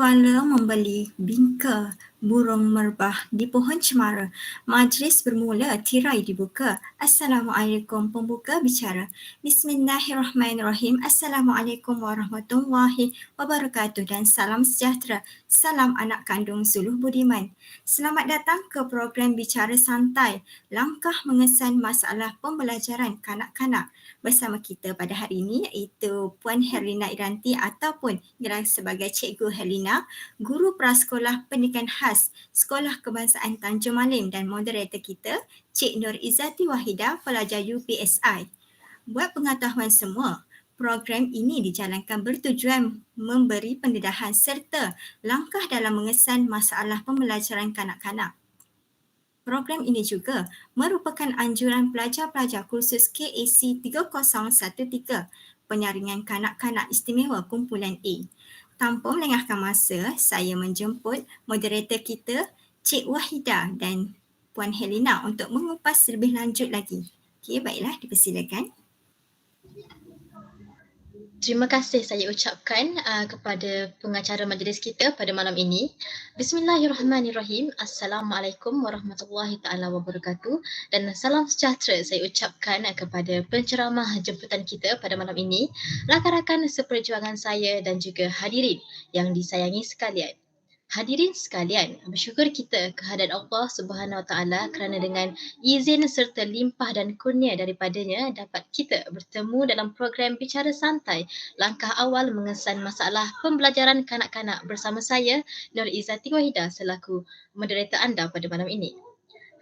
Kuala membeli bingka burung merbah di pohon cemara. Majlis bermula, tirai dibuka. Assalamualaikum, pembuka bicara. Bismillahirrahmanirrahim. Assalamualaikum warahmatullahi wabarakatuh dan salam sejahtera. Salam anak kandung Suluh Budiman. Selamat datang ke program Bicara Santai, langkah mengesan masalah pembelajaran kanak-kanak. Bersama kita pada hari ini iaitu Puan Herlina Iranti ataupun gelar sebagai Cikgu Herlina, Guru Prasekolah Pendidikan Khas Sekolah Kebangsaan Tanjung Malim dan moderator kita Cik Nur Izzati Wahida, pelajar UPSI. Buat pengetahuan semua, program ini dijalankan bertujuan memberi pendedahan serta langkah dalam mengesan masalah pembelajaran kanak-kanak. Program ini juga merupakan anjuran pelajar-pelajar kursus KAC 3013, penyaringan kanak-kanak istimewa kumpulan A. Tanpa melengahkan masa, saya menjemput moderator kita, Cik Wahida dan Puan Herlina untuk mengupas lebih lanjut lagi. Okey, baiklah, dipersilakan. Terima kasih saya ucapkan kepada pengacara majlis kita pada malam ini. Bismillahirrahmanirrahim. Assalamualaikum warahmatullahi taala wabarakatuh dan salam sejahtera saya ucapkan kepada penceramah jemputan kita pada malam ini, rakan-rakan seperjuangan saya dan juga hadirin yang disayangi sekalian. Hadirin sekalian, bersyukur kita kehadrat Allah Subhanahu Wa Taala kerana dengan izin serta limpah dan kurnia daripadanya dapat kita bertemu dalam program Bicara Santai, langkah awal mengesan masalah pembelajaran kanak-kanak bersama saya, Nur Izzati Wahida selaku moderator anda pada malam ini.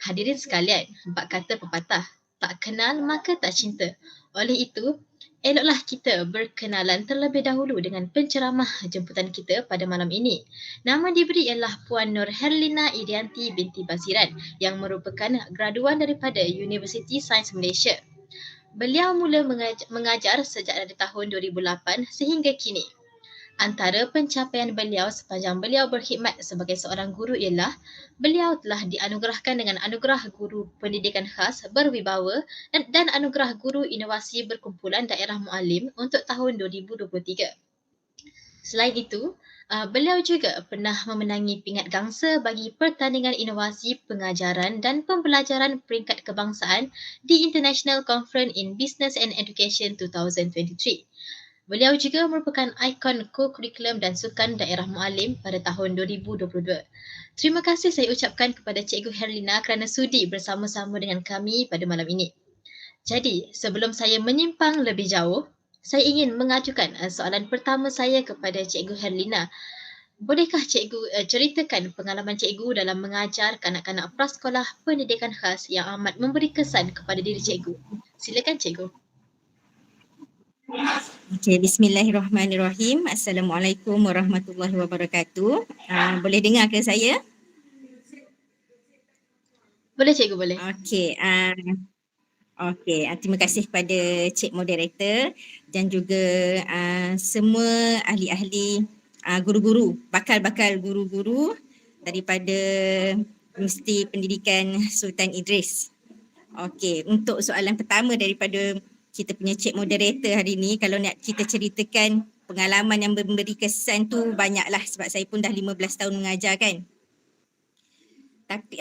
Hadirin sekalian, bab kata pepatah, tak kenal maka tak cinta. Oleh itu, eloklah kita berkenalan terlebih dahulu dengan penceramah jemputan kita pada malam ini. Nama diberi ialah Puan Nur Herlina Irianti binti Basiran yang merupakan graduan daripada Universiti Sains Malaysia. Beliau mula mengajar sejak dari tahun 2008 sehingga kini. Antara pencapaian beliau sepanjang beliau berkhidmat sebagai seorang guru ialah beliau telah dianugerahkan dengan anugerah guru pendidikan khas berwibawa dan anugerah guru inovasi berkumpulan daerah Muallim untuk tahun 2023. Selain itu, beliau juga pernah memenangi pingat gangsa bagi pertandingan inovasi pengajaran dan pembelajaran peringkat kebangsaan di International Conference in Business and Education 2023. Beliau juga merupakan ikon co-curriculum dan sukan daerah Muallim pada tahun 2022. Terima kasih saya ucapkan kepada Cikgu Herlina kerana sudi bersama-sama dengan kami pada malam ini. Jadi, sebelum saya menyimpang lebih jauh, saya ingin mengajukan soalan pertama saya kepada Cikgu Herlina. Bolehkah Cikgu ceritakan pengalaman Cikgu dalam mengajar kanak-kanak prasekolah pendidikan khas yang amat memberi kesan kepada diri Cikgu? Silakan Cikgu. Okay, bismillahirrahmanirrahim. Assalamualaikum warahmatullahi wabarakatuh. Boleh dengar ke saya? Boleh Cikgu, boleh. Okey, terima kasih kepada Cik Moderator dan juga semua ahli-ahli guru-guru, bakal-bakal guru-guru daripada Universiti Pendidikan Sultan Idris. Okey, untuk soalan pertama daripada kita punya Cik Moderator hari ni, kalau nak kita ceritakan pengalaman yang memberi kesan tu banyaklah sebab saya pun dah 15 tahun mengajar kan. Tapi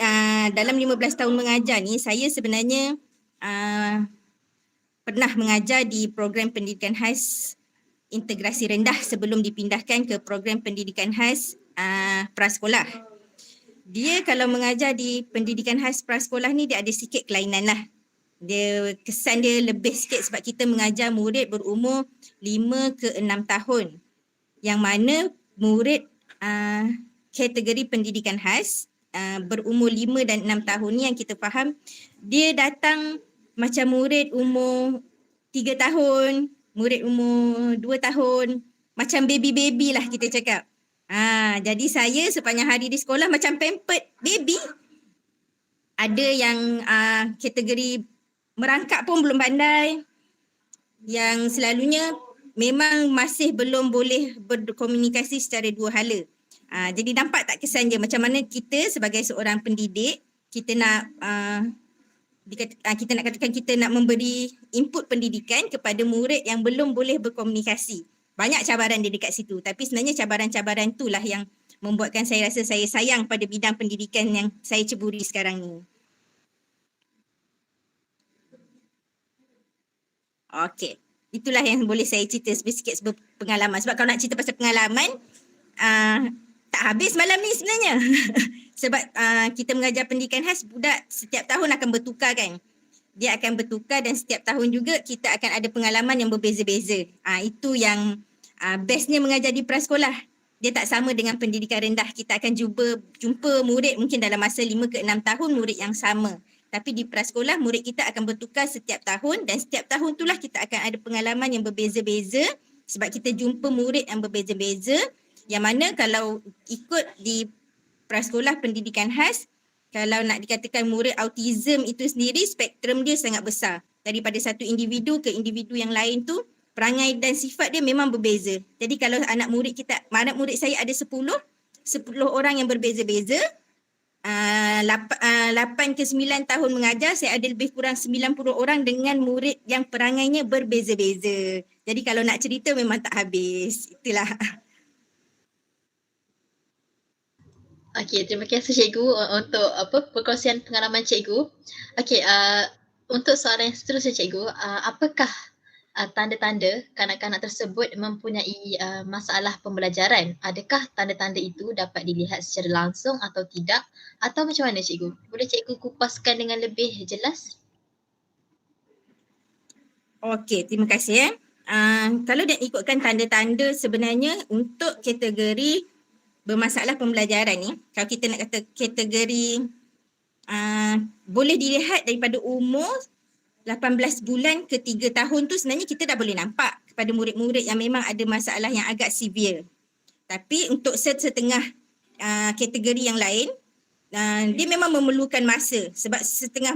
dalam 15 tahun mengajar ni saya sebenarnya pernah mengajar di program pendidikan khas integrasi rendah sebelum dipindahkan ke program pendidikan khas prasekolah. Dia kalau mengajar di pendidikan khas prasekolah ni dia ada sikit kelainan lah. Dia kesan dia lebih sikit sebab kita mengajar murid berumur 5 ke 6 tahun. Yang mana murid kategori pendidikan khas berumur 5 dan 6 tahun ni yang kita faham dia datang macam murid umur 3 tahun, murid umur 2 tahun, macam baby-baby lah kita cakap. Jadi saya sepanjang hari di sekolah macam pampered baby. Ada yang kategori merangkak pun belum pandai. Yang selalunya memang masih belum boleh berkomunikasi secara dua hala. Jadi nampak tak kesan dia macam mana kita sebagai seorang pendidik kita nak katakan kita nak memberi input pendidikan kepada murid yang belum boleh berkomunikasi. banyak cabaran dia dekat situ. Tapi sebenarnya cabaran-cabaran itulah yang membuatkan saya rasa saya sayang pada bidang pendidikan yang saya ceburi sekarang ni. Okey, itulah yang boleh saya cerita sikit pengalaman. Sebab kalau nak cerita pasal pengalaman, tak habis malam ni sebenarnya. Sebab kita mengajar pendidikan khas, budak setiap tahun akan bertukar kan. Dia akan bertukar dan setiap tahun juga kita akan ada pengalaman yang berbeza-beza. Itu yang bestnya mengajar di prasekolah. Dia tak sama dengan pendidikan rendah. Kita akan jumpa murid mungkin dalam masa 5 ke 6 tahun murid yang sama. Tapi di prasekolah murid kita akan bertukar setiap tahun dan setiap tahun itulah kita akan ada pengalaman yang berbeza-beza sebab kita jumpa murid yang berbeza-beza, yang mana kalau ikut di prasekolah pendidikan khas, kalau nak dikatakan murid autism itu sendiri, spektrum dia sangat besar. Daripada satu individu ke individu yang lain tu, perangai dan sifat dia memang berbeza. Jadi kalau anak murid saya ada 10 orang yang berbeza-beza, 8 ke 9 tahun mengajar, saya ada lebih kurang 90 orang dengan murid yang perangainya berbeza-beza. Jadi kalau nak cerita memang tak habis. Itulah. Okey, terima kasih cikgu untuk perkongsian pengalaman cikgu. Okey, untuk soalan yang seterusnya cikgu, apakah tanda-tanda kanak-kanak tersebut mempunyai masalah pembelajaran? Adakah tanda-tanda itu dapat dilihat secara langsung atau tidak? Atau macam mana cikgu? Boleh cikgu kupaskan dengan lebih jelas? Okey, terima kasih. Kalau nak ikutkan tanda-tanda sebenarnya untuk kategori bermasalah pembelajaran ni, kalau kita nak kata kategori boleh dilihat daripada umur 18 bulan ke 3 tahun tu sebenarnya kita dah boleh nampak kepada murid-murid yang memang ada masalah yang agak severe. Tapi untuk setengah kategori yang lain, dia memang memerlukan masa sebab setengah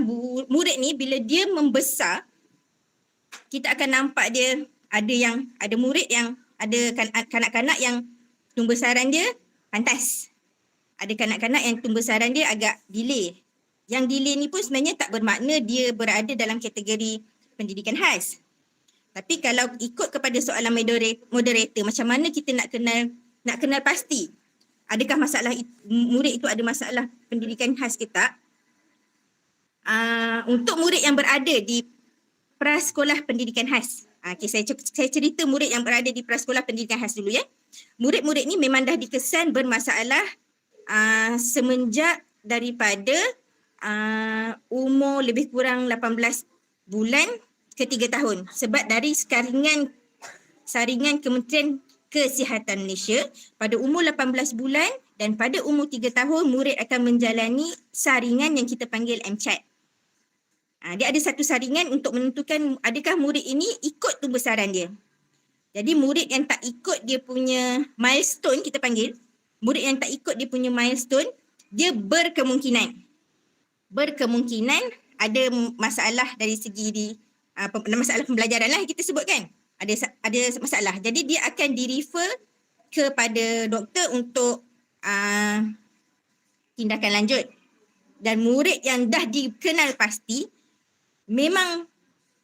murid ni bila dia membesar, kita akan nampak dia ada murid yang ada kanak-kanak yang tumbesaran dia pantas. Ada kanak-kanak yang tumbesaran dia agak delay. Yang delay ni pun sebenarnya tak bermakna dia berada dalam kategori pendidikan khas. Tapi kalau ikut kepada soalan moderator, macam mana kita nak kenal pasti adakah masalah murid itu ada masalah pendidikan khas ke tak? Untuk murid yang berada di prasekolah pendidikan khas. Okay, saya cerita murid yang berada di prasekolah pendidikan khas dulu ya. Murid-murid ni memang dah dikesan bermasalah semenjak daripada umur lebih kurang 18 bulan ke 3 tahun. Sebab dari saringan Kementerian Kesihatan Malaysia, pada umur 18 bulan dan pada umur 3 tahun murid akan menjalani saringan yang kita panggil MCAT. Dia ada satu saringan untuk menentukan adakah murid ini ikut tumbesaran dia. Jadi murid yang tak ikut dia punya milestone, kita panggil, murid yang tak ikut dia punya milestone, dia berkemungkinan ada masalah dari segi masalah pembelajaran lah kita sebutkan. Ada masalah. Jadi dia akan direfer kepada doktor untuk tindakan lanjut. Dan murid yang dah dikenal pasti memang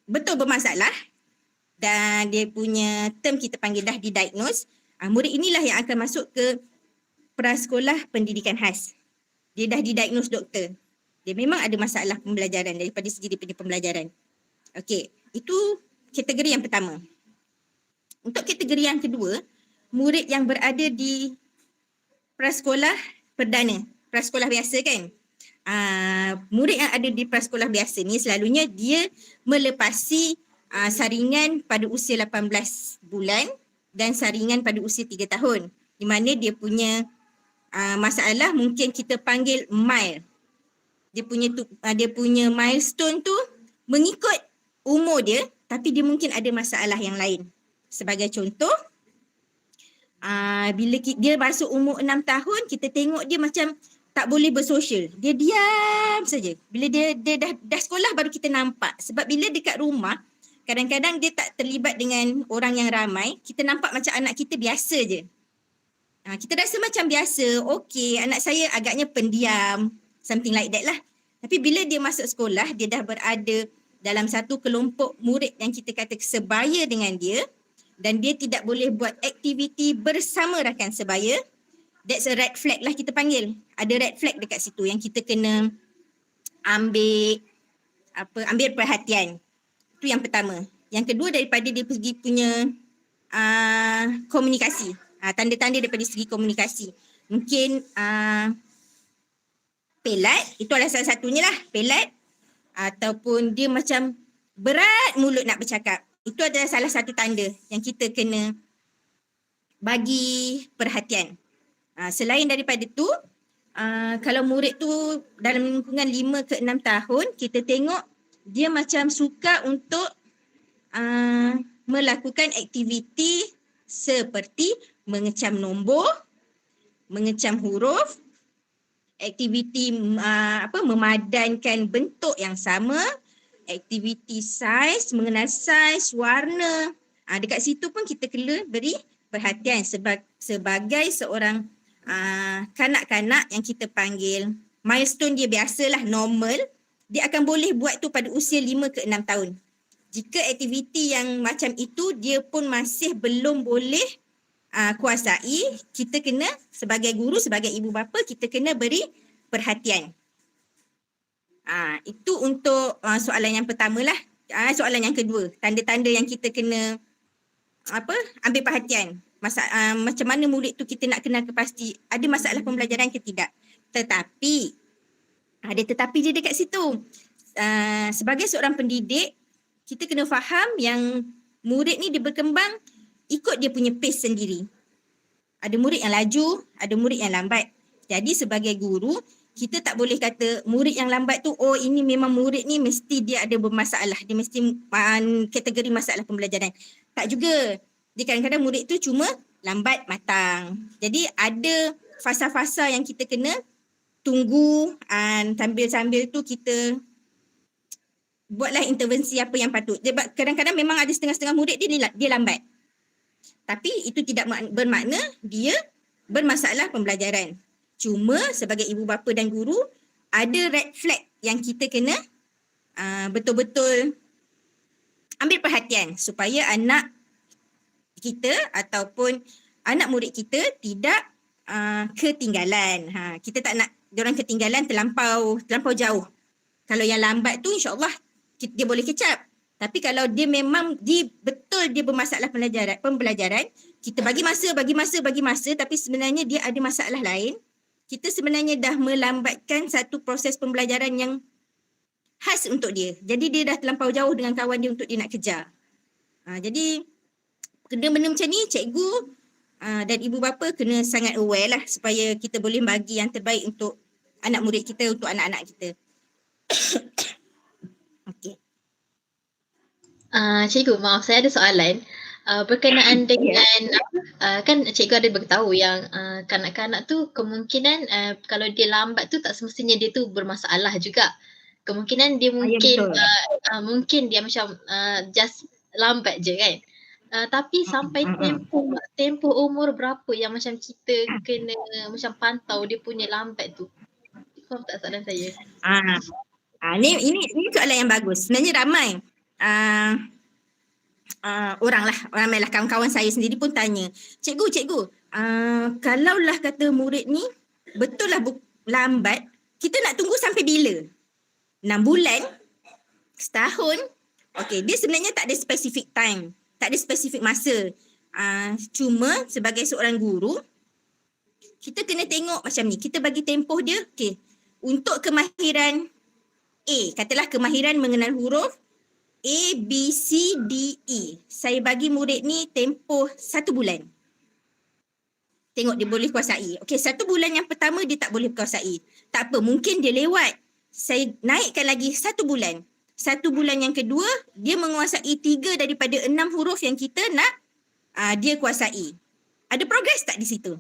betul bermasalah dan dia punya term kita panggil dah didiagnose, murid inilah yang akan masuk ke prasekolah pendidikan khas. Dia dah didiagnose doktor. Dia memang ada masalah pembelajaran daripada segi dia punya pembelajaran. Okey, itu kategori yang pertama. Untuk kategori yang kedua, murid yang berada di prasekolah perdana, prasekolah biasa kan. Murid yang ada di prasekolah biasa ni selalunya dia melepasi saringan pada usia 18 bulan dan saringan pada usia 3 tahun. Di mana dia punya masalah mungkin kita panggil mild. Dia punya milestone tu mengikut umur dia, tapi dia mungkin ada masalah yang lain. Sebagai contoh, bila dia masuk umur 6 tahun, kita tengok dia macam tak boleh bersosial. Dia diam saja. Bila dia dah sekolah baru kita nampak. Sebab bila dekat rumah, kadang-kadang dia tak terlibat dengan orang yang ramai, kita nampak macam anak kita biasa je. Kita rasa macam biasa, okey, anak saya agaknya pendiam, something like that lah. Tapi bila dia masuk sekolah, dia dah berada dalam satu kelompok murid yang kita kata sebaya dengan dia, dan dia tidak boleh buat aktiviti bersama rakan sebaya, that's a red flag lah kita panggil. Ada red flag dekat situ yang kita kena ambil perhatian. Itu yang pertama. Yang kedua, daripada dia segi punya komunikasi. Tanda-tanda daripada segi komunikasi. Mungkin pelat, itu adalah salah satunya lah, pelat. Ataupun dia macam berat mulut nak bercakap. Itu adalah salah satu tanda yang kita kena bagi perhatian. Selain daripada tu, kalau murid tu dalam lingkungan 5 ke 6 tahun, kita tengok dia macam suka untuk melakukan aktiviti seperti mengecam nombor, mengecam huruf, aktiviti memadankan bentuk yang sama, aktiviti saiz, mengenal saiz, warna. Dekat situ pun kita kena beri perhatian sebagai seorang kanak-kanak yang kita panggil milestone dia biasalah, normal, dia akan boleh buat tu pada usia 5 ke 6 tahun. Jika aktiviti yang macam itu dia pun masih belum boleh kuasai, kita kena sebagai guru, sebagai ibu bapa, kita kena beri perhatian. Itu untuk soalan yang pertama lah. Soalan yang kedua, tanda-tanda yang kita kena ambil perhatian. Macam mana murid tu kita nak kenal pasti ada masalah pembelajaran ke tidak. Tetapi ada tetapi je dekat situ. Sebagai seorang pendidik, kita kena faham yang murid ni dia berkembang ikut dia punya pace sendiri. Ada murid yang laju, ada murid yang lambat. Jadi sebagai guru, kita tak boleh kata murid yang lambat tu, oh ini memang murid ni mesti dia ada bermasalah. Dia mesti kategori masalah pembelajaran. Tak juga. Dia kadang-kadang murid tu cuma lambat matang. Jadi ada fasa-fasa yang kita kena tunggu, sambil-sambil tu kita buatlah intervensi apa yang patut. Kadang-kadang memang ada setengah-setengah murid dia lambat. Tapi itu tidak bermakna dia bermasalah pembelajaran. Cuma sebagai ibu bapa dan guru, ada red flag yang kita kena betul-betul ambil perhatian supaya anak kita ataupun anak murid kita tidak ketinggalan. Kita tak nak diorang ketinggalan terlampau jauh. Kalau yang lambat tu insya-Allah dia boleh kecap. Tapi kalau dia memang betul dia bermasalah pembelajaran, kita bagi masa tapi sebenarnya dia ada masalah lain. Kita sebenarnya dah melambatkan satu proses pembelajaran yang khas untuk dia. Jadi dia dah terlampau jauh dengan kawan dia untuk dia nak kejar. Jadi benda-benda macam ni cikgu dan ibu bapa kena sangat aware lah supaya kita boleh bagi yang terbaik untuk anak murid kita, untuk anak-anak kita. Okey. Cikgu, maaf saya ada soalan. Berkenaan dengan kan cikgu ada beritahu yang kanak-kanak tu kemungkinan kalau dia lambat tu tak semestinya dia tu bermasalah juga. Kemungkinan dia mungkin mungkin dia macam just lambat je kan. Tapi sampai tempoh umur berapa yang macam kita kena macam pantau dia punya lambat tu? Faham tak soalan saya? Ini soalan yang bagus. Sebenarnya ramai ramai lah kawan-kawan saya sendiri pun tanya, cikgu, kalaulah kata murid ni betul lah lambat, kita nak tunggu sampai bila? 6 bulan? Setahun? Okey, dia sebenarnya tak ada specific time, tak ada specific masa. Cuma sebagai seorang guru, kita kena tengok macam ni, kita bagi tempoh dia. Okey, untuk kemahiran A, katalah kemahiran mengenal huruf A, B, C, D, E. Saya bagi murid ni tempoh 1 bulan. Tengok dia boleh kuasai. Okey, 1 bulan yang pertama dia tak boleh kuasai. Tak apa, mungkin dia lewat. Saya naikkan lagi 1 bulan. 1 bulan yang kedua, dia menguasai 3 daripada 6 huruf yang kita nak dia kuasai. Ada progres tak di situ?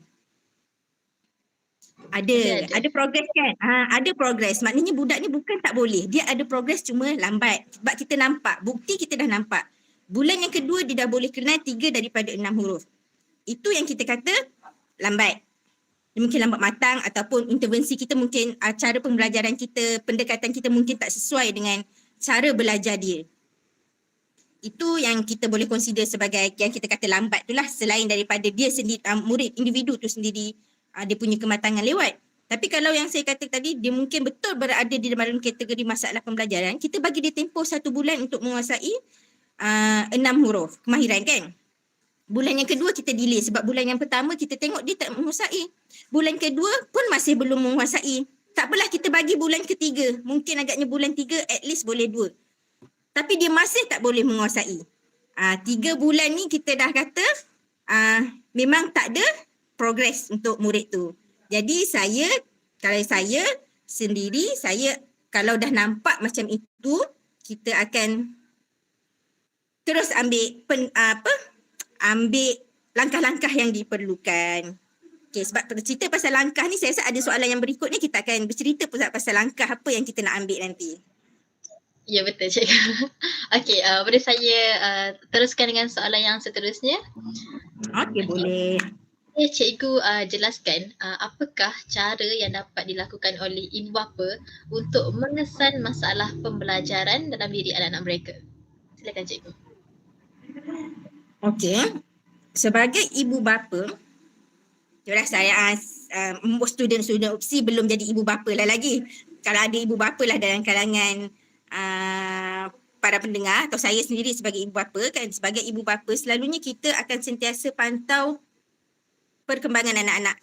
Ada progres kan? Ada progres. Maknanya budak ni bukan tak boleh. Dia ada progres cuma lambat. Sebab kita nampak, bukti kita dah nampak. Bulan yang kedua dia dah boleh kenal 3 daripada 6 huruf. Itu yang kita kata lambat. Dia mungkin lambat matang ataupun intervensi kita mungkin cara pembelajaran kita, pendekatan kita mungkin tak sesuai dengan cara belajar dia. Itu yang kita boleh consider sebagai yang kita kata lambat tu lah, selain daripada dia sendiri, murid individu tu sendiri dia punya kematangan lewat. Tapi kalau yang saya kata tadi, dia mungkin betul berada di dalam kategori masalah pembelajaran, kita bagi dia tempoh 1 bulan untuk menguasai 6 huruf kemahiran kan. Bulan yang kedua kita delay sebab bulan yang pertama kita tengok dia tak menguasai. Bulan kedua pun masih belum menguasai. Tak apalah, kita bagi bulan ketiga. Mungkin agaknya bulan 3 at least boleh 2. Tapi dia masih tak boleh menguasai. 3 bulan ni kita dah kata memang tak ada progress untuk murid tu. Jadi kalau saya sendiri, kalau dah nampak macam itu, kita akan terus ambil langkah-langkah yang diperlukan. Okay, sebab cerita pasal langkah ni, saya rasa ada soalan yang berikutnya, kita akan bercerita pasal langkah apa yang kita nak ambil nanti. Ya, betul cikgu. Okey, boleh saya teruskan dengan soalan yang seterusnya? Okey, boleh. Cikgu jelaskan apakah cara yang dapat dilakukan oleh ibu bapa untuk mengesan masalah pembelajaran dalam diri anak-anak mereka. Silakan cikgu. Okey. Sebagai ibu bapa, saya student UPSI belum jadi ibu bapa lah lagi. Kalau ada ibu bapa lah dalam kalangan para pendengar atau saya sendiri sebagai ibu bapa kan, sebagai ibu bapa selalunya kita akan sentiasa pantau perkembangan anak-anak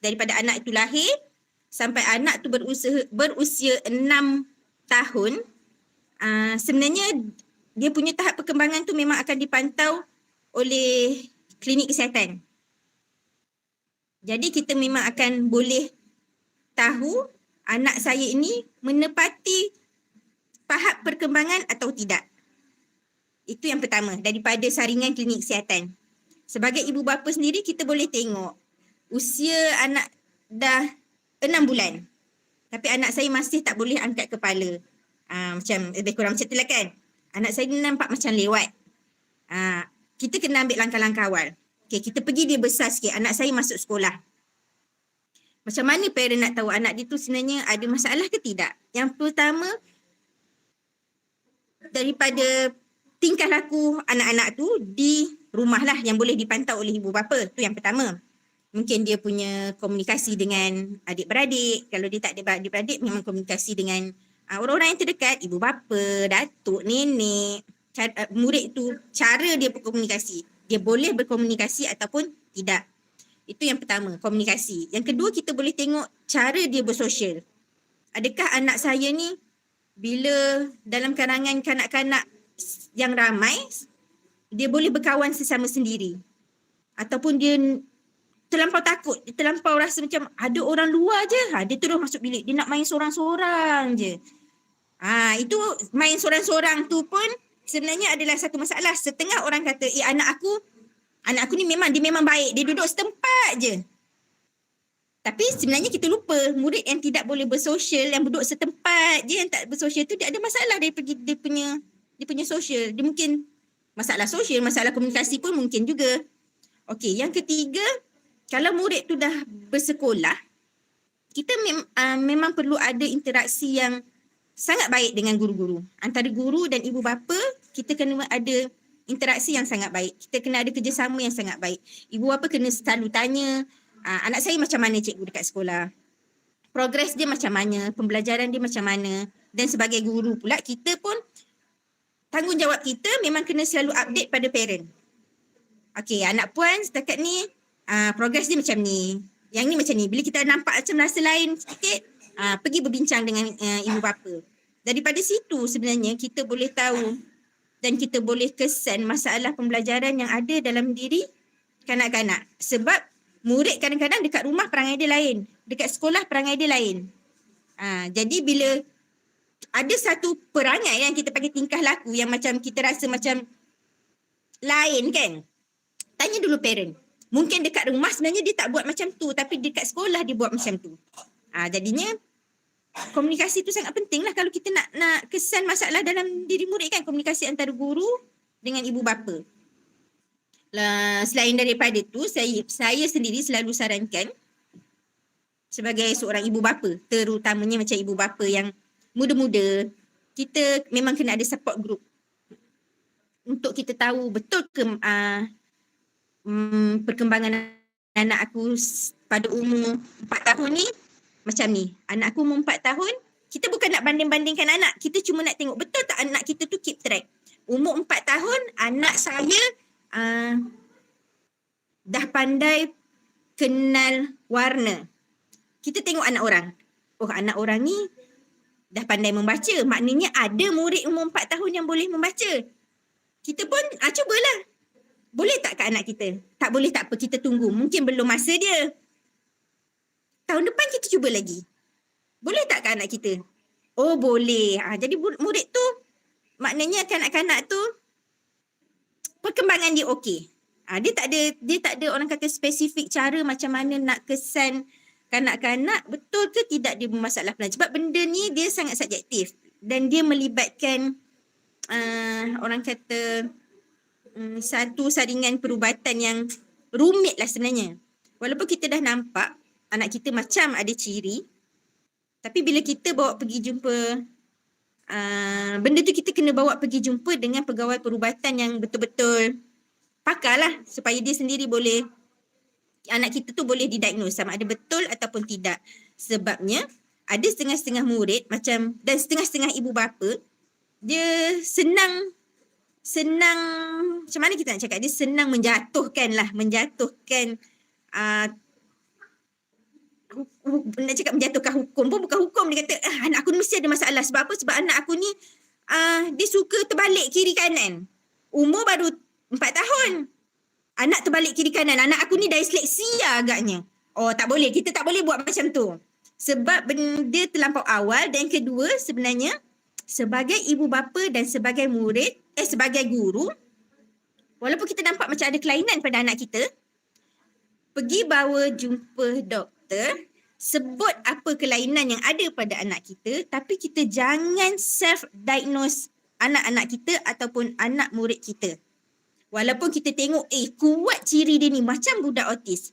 daripada anak itu lahir sampai anak tu berusia 6 tahun. Sebenarnya dia punya tahap perkembangan tu memang akan dipantau oleh klinik kesihatan. Jadi kita memang akan boleh tahu anak saya ini menepati tahap perkembangan atau tidak. Itu yang pertama, daripada saringan klinik kesihatan. Sebagai ibu bapa sendiri, kita boleh tengok usia anak dah 6 bulan. Tapi anak saya masih tak boleh angkat kepala. Macam lebih kurang macam tu lah kan. Anak saya ni nampak macam lewat. Kita kena ambil langkah-langkah awal. Okay, kita pergi dia besar sikit, anak saya masuk sekolah. Macam mana parent nak tahu anak dia tu sebenarnya ada masalah ke tidak? Yang pertama, daripada tingkah laku anak-anak tu di rumah lah yang boleh dipantau oleh ibu bapa. Tu yang pertama. Mungkin dia punya komunikasi dengan adik-beradik. Kalau dia tak ada adik-beradik, memang komunikasi dengan orang-orang yang terdekat, ibu bapa, datuk, nenek, murid tu, cara dia berkomunikasi. Dia boleh berkomunikasi ataupun tidak. Itu yang pertama, komunikasi. Yang kedua, kita boleh tengok cara dia bersosial. Adakah anak saya ni bila dalam kalangan kanak-kanak yang ramai, dia boleh berkawan sesama sendiri. Ataupun dia terlampau takut, dia terlampau rasa macam ada orang luar je, dia terus masuk bilik, dia nak main sorang-sorang je. Itu main sorang-sorang tu pun sebenarnya adalah satu masalah. Setengah orang kata, anak aku ni dia memang baik, dia duduk setempat je. Tapi sebenarnya kita lupa, murid yang tidak boleh bersosial, yang duduk setempat je, yang tak bersosial tu, dia ada masalah dari dia punya sosial. Dia mungkin masalah sosial, masalah komunikasi pun mungkin juga. Okey, yang ketiga, kalau murid tu dah bersekolah, kita memang perlu ada interaksi yang sangat baik dengan guru-guru. Antara guru dan ibu bapa, kita kena ada interaksi yang sangat baik. Kita kena ada kerjasama yang sangat baik. Ibu bapa kena selalu tanya, anak saya macam mana cikgu dekat sekolah? Progres dia macam mana? Pembelajaran dia macam mana? Dan sebagai guru pula, kita pun tanggungjawab kita memang kena selalu update pada parent. Okey, anak puan setakat ni progres dia macam ni. Yang ni macam ni. Bila kita nampak macam rasa lain sikit, pergi berbincang dengan ibu bapa. Daripada situ sebenarnya kita boleh tahu dan kita boleh kesan masalah pembelajaran yang ada dalam diri kanak-kanak. Sebab murid kadang-kadang dekat rumah perangai dia lain. Dekat sekolah perangai dia lain. Jadi bila ada satu perangai yang kita pakai tingkah laku yang macam kita rasa macam lain kan. Tanya dulu parent. Mungkin dekat rumah sebenarnya dia tak buat macam tu. Tapi dekat sekolah dia buat macam tu. Jadinya komunikasi tu sangat penting lah kalau kita nak kesan masalah dalam diri murid kan. Komunikasi antara guru dengan ibu bapa. Selain daripada tu, saya sendiri selalu sarankan sebagai seorang ibu bapa, terutamanya macam ibu bapa yang muda-muda, kita memang kena ada support group. untuk kita tahu betul ke perkembangan anak aku pada umur 4 tahun ni macam ni. Anak aku umur 4 tahun, kita bukan nak banding-bandingkan anak. Kita cuma nak tengok betul tak anak kita tu keep track. Umur 4 tahun, anak saya dah pandai kenal warna. Kita tengok anak orang. Oh, anak orang ni dah pandai membaca. Maknanya ada murid umur 4 tahun yang boleh membaca. Kita pun cubalah. Boleh tak kat anak kita? Tak boleh tak apa, kita tunggu. Mungkin belum masa dia. Tahun depan kita cuba lagi. Boleh tak kat anak kita? Oh, boleh. Jadi murid tu, maknanya kanak-kanak tu perkembangan dia okey. Dia tak ada orang kata spesifik cara macam mana nak kesan kanak-kanak betul ke tidak dia bermasalah pelan. Sebab benda ni dia sangat subjektif dan dia melibatkan orang kata satu saringan perubatan yang rumit lah sebenarnya. Walaupun kita dah nampak anak kita macam ada ciri, tapi bila kita bawa pergi jumpa benda tu kita kena bawa pergi jumpa dengan pegawai perubatan yang betul-betul pakar lah supaya dia sendiri boleh, anak kita tu boleh didiagnose sama ada betul ataupun tidak. Sebabnya ada setengah-setengah murid macam dan setengah-setengah ibu bapa dia senang macam mana kita nak cakap, dia senang menjatuhkan nak cakap menjatuhkan hukum pun bukan hukum. Dia kata anak aku ni mesti ada masalah. Sebab apa? Sebab anak aku ni dia suka terbalik kiri kanan. Umur baru 4 tahun. Anak terbalik kiri kanan. Anak aku ni disleksia agaknya. Oh, tak boleh. Kita tak boleh buat macam tu. Sebab dia terlampau awal. Dan yang kedua sebenarnya sebagai ibu bapa dan sebagai murid, sebagai guru, walaupun kita nampak macam ada kelainan pada anak kita, pergi bawa jumpa doktor, sebut apa kelainan yang ada pada anak kita, tapi kita jangan self-diagnose anak-anak kita ataupun anak murid kita. Walaupun kita tengok, kuat ciri dia ni macam budak autis.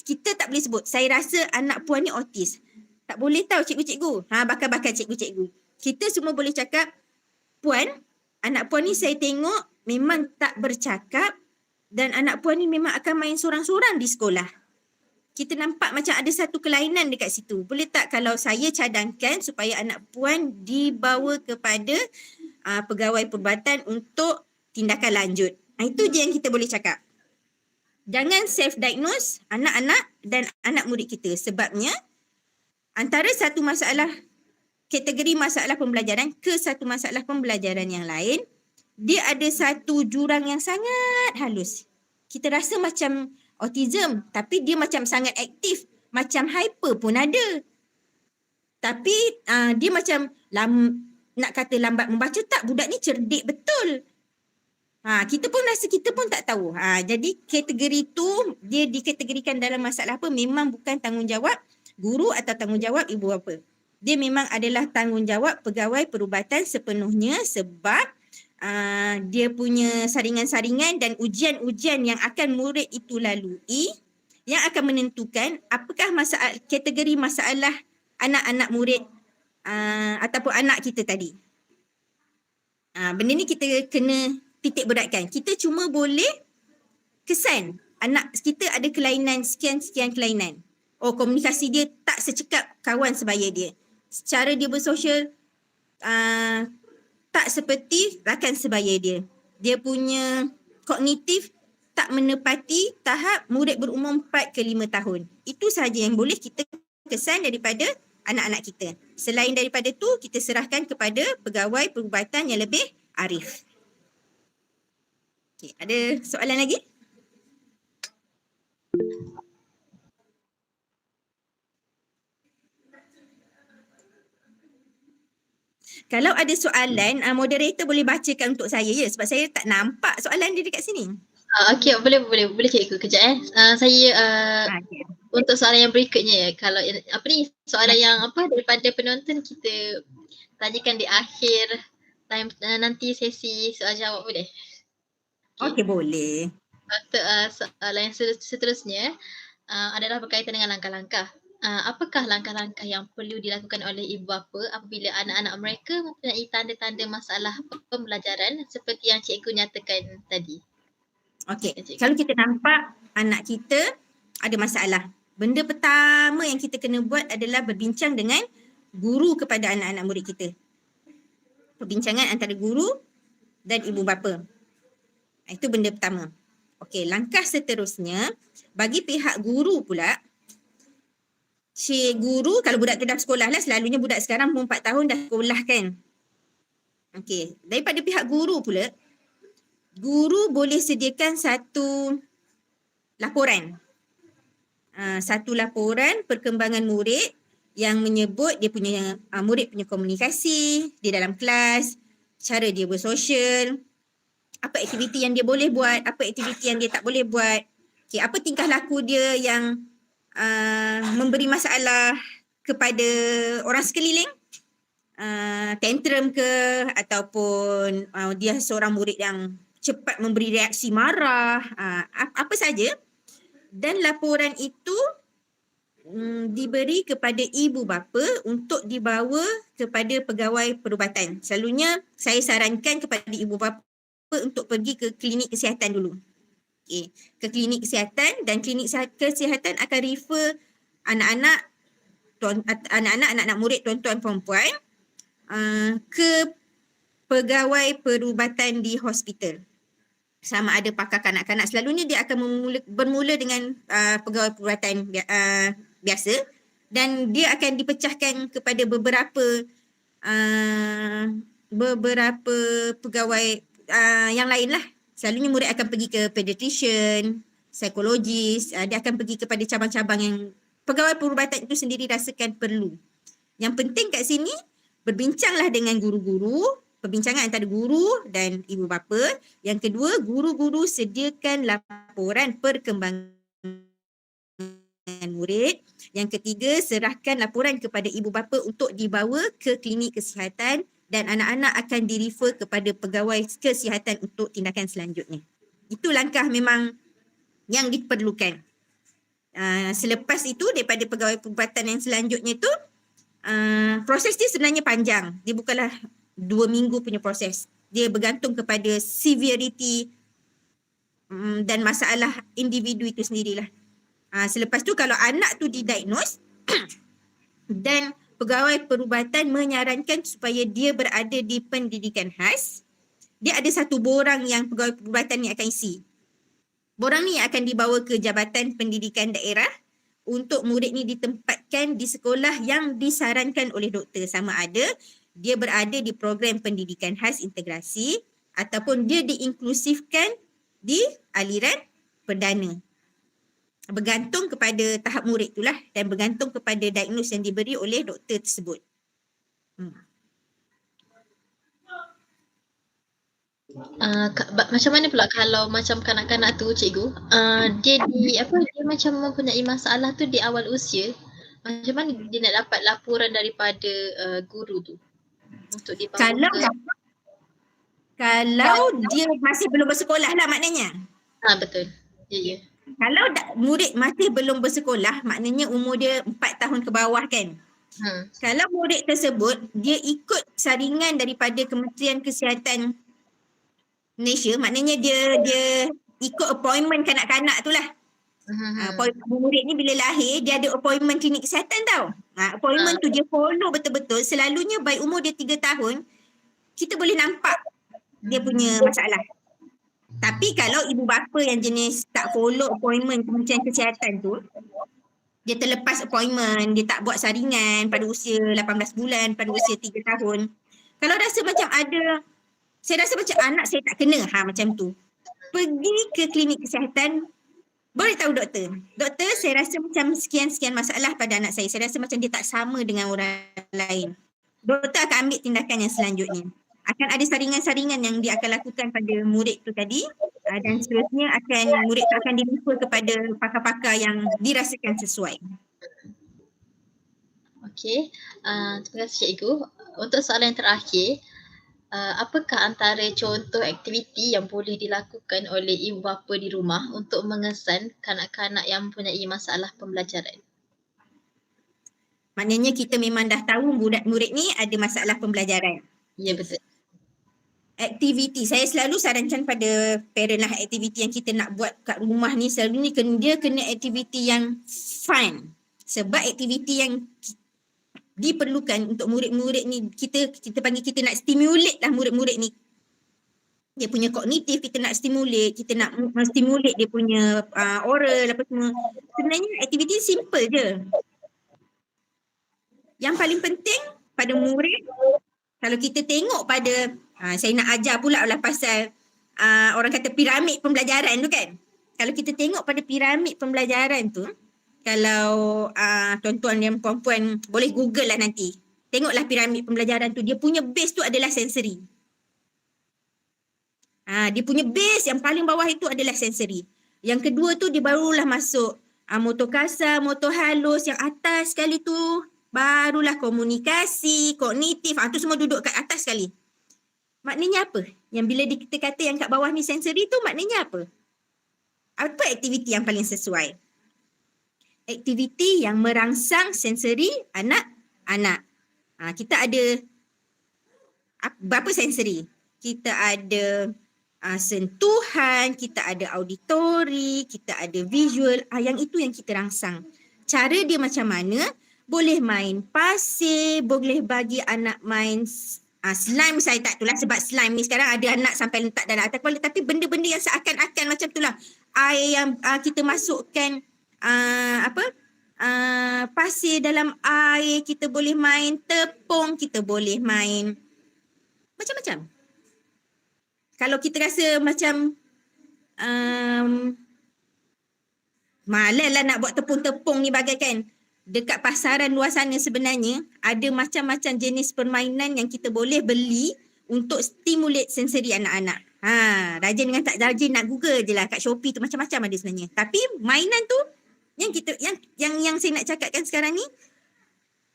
Kita tak boleh sebut, saya rasa anak puan ni autis. Tak boleh tahu cikgu-cikgu. Bakal-bakal cikgu-cikgu. Kita semua boleh cakap, puan, anak puan ni saya tengok memang tak bercakap dan anak puan ni memang akan main sorang-sorang di sekolah. Kita nampak macam ada satu kelainan dekat situ. Boleh tak kalau saya cadangkan supaya anak puan dibawa kepada pegawai perubatan untuk tindakan lanjut. Itu je yang kita boleh cakap. Jangan self-diagnose anak-anak dan anak murid kita. Sebabnya antara satu masalah, kategori masalah pembelajaran ke satu masalah pembelajaran yang lain, dia ada satu jurang yang sangat halus. Kita rasa macam autism, tapi dia macam sangat aktif. Macam hyper pun ada. Tapi dia macam nak kata lambat membaca tak, budak ni cerdik betul. Kita pun rasa kita pun tak tahu. Jadi kategori tu dia dikategorikan dalam masalah apa, memang bukan tanggungjawab guru atau tanggungjawab ibu bapa. Dia memang adalah tanggungjawab pegawai perubatan sepenuhnya sebab dia punya saringan-saringan dan ujian-ujian yang akan murid itu lalui yang akan menentukan apakah kategori masalah anak-anak murid ataupun anak kita tadi. Benda ni kita kena titik beratkan. Kita cuma boleh kesan anak kita ada kelainan sekian-sekian kelainan. Oh, komunikasi dia tak secekap kawan sebaya dia. Secara dia bersosial tak seperti rakan sebaya dia. Dia punya kognitif tak menepati tahap murid berumur 4 ke 5 tahun. Itu sahaja yang boleh kita kesan daripada anak-anak kita. Selain daripada tu, kita serahkan kepada pegawai perubatan yang lebih arif. Okay, ada soalan lagi? Kalau ada soalan, moderator boleh bacakan untuk saya ya, sebab saya tak nampak soalan dia dekat sini. Okey, boleh cikgu kejap saya Okay. untuk soalan yang berikutnya, kalau soalan yang daripada penonton kita tanyakan di akhir time nanti sesi soal jawab boleh? Okey, boleh. Untuk soalan yang seterusnya adalah berkaitan dengan langkah-langkah. apakah langkah-langkah yang perlu dilakukan oleh ibu bapa apabila anak-anak mereka mempunyai tanda-tanda masalah pembelajaran seperti yang cikgu nyatakan tadi? Okey, Ya, cikgu. kalau kita nampak anak kita ada masalah, benda pertama yang kita kena buat adalah berbincang dengan guru kepada anak-anak murid kita. Perbincangan antara guru dan ibu bapa. Itu benda pertama. Okey, langkah seterusnya, bagi pihak guru pula, guru kalau budak tu dah sekolah lah, selalunya budak sekarang umur 4 tahun dah sekolah kan. Okey, daripada pihak guru pula, guru boleh sediakan satu laporan. Satu laporan perkembangan murid yang menyebut dia punya murid punya komunikasi di dalam kelas, cara dia bersosial, apa aktiviti yang dia boleh buat, apa aktiviti yang dia tak boleh buat. Okay, apa tingkah laku dia yang memberi masalah kepada orang sekeliling, tantrum ke ataupun dia seorang murid yang cepat memberi reaksi marah, apa saja. Dan laporan itu diberi kepada ibu bapa untuk dibawa kepada pegawai perubatan. Selalunya saya sarankan kepada ibu bapa untuk pergi ke klinik kesihatan dulu. Okay. Ke klinik kesihatan, dan klinik kesihatan akan refer anak-anak murid tuan-tuan perempuan ke pegawai perubatan di hospital. Sama ada pakar kanak-kanak, selalunya dia akan bermula dengan pegawai perubatan biasa, dan dia akan dipecahkan kepada beberapa pegawai yang lain lah. Selalunya murid akan pergi ke pediatrician, psikologis, dia akan pergi kepada cabang-cabang yang pegawai perubatan itu sendiri rasakan perlu. Yang penting kat sini, berbincanglah dengan guru-guru, perbincangan antara guru dan ibu bapa. Yang kedua, guru-guru sediakan laporan perkembangan murid. Yang ketiga, serahkan laporan kepada ibu bapa untuk dibawa ke klinik kesihatan, dan anak-anak akan direfer kepada pegawai kesihatan untuk tindakan selanjutnya. Itu langkah memang yang diperlukan. Selepas itu, daripada pegawai perubatan yang selanjutnya tu, proses dia sebenarnya panjang. Dia bukanlah 2 minggu punya proses. Dia bergantung kepada severity dan masalah individu itu sendirilah. Selepas tu kalau anak tu didiagnose dan pegawai perubatan menyarankan supaya dia berada di pendidikan khas, dia ada satu borang yang pegawai perubatan ni akan isi. Borang ni akan dibawa ke Jabatan Pendidikan Daerah untuk murid ni ditempatkan di sekolah yang disarankan oleh doktor, sama ada dia berada di program pendidikan khas integrasi ataupun dia diinklusifkan di aliran perdana. Bergantung kepada tahap murid itulah, dan bergantung kepada diagnos yang diberi oleh doktor tersebut. Macam mana pula kalau macam kanak-kanak tu, cikgu, dia macam mempunyai masalah tu di awal usia, macam mana dia nak dapat laporan daripada guru tu untuk dibawa kalau dia masih belum bersekolah lah maknanya. Betul. Ya. Kalau murid masih belum bersekolah, maknanya umur dia 4 tahun ke bawah kan. Kalau murid tersebut dia ikut saringan daripada Kementerian Kesihatan Malaysia, maknanya dia ikut appointment kanak-kanak tu lah. Murid ni bila lahir, dia ada appointment klinik kesihatan tau. Appointment tu dia follow betul-betul. Selalunya by umur dia 3 tahun, kita boleh nampak dia punya masalah. Tapi kalau ibu bapa yang jenis tak follow appointment Kementerian Kesihatan tu, dia terlepas appointment, dia tak buat saringan pada usia 18 bulan, pada usia 3 tahun. Kalau rasa macam ada, saya rasa macam anak saya tak kena macam tu, pergi ke klinik kesihatan, boleh tahu doktor, saya rasa macam sekian-sekian masalah pada anak saya rasa macam dia tak sama dengan orang lain. Doktor akan ambil tindakan yang selanjutnya. Akan ada saringan-saringan yang dia akan lakukan pada murid tu tadi, dan seterusnya murid tu akan direfer kepada pakar-pakar yang dirasakan sesuai. Okey, terima kasih cikgu. Untuk soalan yang terakhir, apakah antara contoh aktiviti yang boleh dilakukan oleh ibu bapa di rumah untuk mengesan kanak-kanak yang mempunyai masalah pembelajaran? Maknanya kita memang dah tahu murid ni ada masalah pembelajaran. Ya, betul. Aktiviti, saya selalu sarankan pada parent lah, aktiviti yang kita nak buat kat rumah ni selalu ni dia kena aktiviti yang fun. Sebab aktiviti yang diperlukan untuk murid-murid ni, kita panggil, kita nak stimulate lah murid-murid ni. Dia punya kognitif kita nak stimulate, kita nak stimulate dia punya oral apa semua. Sebenarnya aktiviti simple je. Yang paling penting pada murid, kalau kita tengok pada, saya nak ajar pula lah pasal orang kata piramid pembelajaran tu kan. Kalau kita tengok pada piramid pembelajaran tu, kalau tuan-tuan dan puan-puan boleh google lah nanti. Tengoklah piramid pembelajaran tu, dia punya base tu adalah sensory. Dia punya base yang paling bawah itu adalah sensory. Yang kedua tu dia barulah masuk motor kasar, motor halus, yang atas sekali tu barulah komunikasi, kognitif, tu semua duduk kat atas sekali. Maknanya apa? Yang bila kita kata yang kat bawah ni sensory tu maknanya apa? Apa aktiviti yang paling sesuai? Aktiviti yang merangsang sensory anak-anak. Kita ada berapa sensory? Kita ada sentuhan, kita ada auditori, kita ada visual, yang itu yang kita rangsang. Cara dia macam mana? Boleh main pasir, boleh bagi anak main slime, saya tak tahulah sebab slime ni sekarang ada anak sampai letak dalam atas kepala, tapi benda-benda yang seakan-akan macam itulah. Air yang kita masukkan pasir dalam air, kita boleh main tepung, kita boleh main macam-macam. Kalau kita rasa macam malas lah nak buat tepung-tepung ni bagaikan, dekat pasaran luar sana sebenarnya ada macam-macam jenis permainan yang kita boleh beli untuk stimulate sensori anak-anak. Rajin dengan tak rajin nak google je lah, kat Shopee tu macam-macam ada sebenarnya. Tapi mainan tu yang saya nak cakapkan sekarang ni,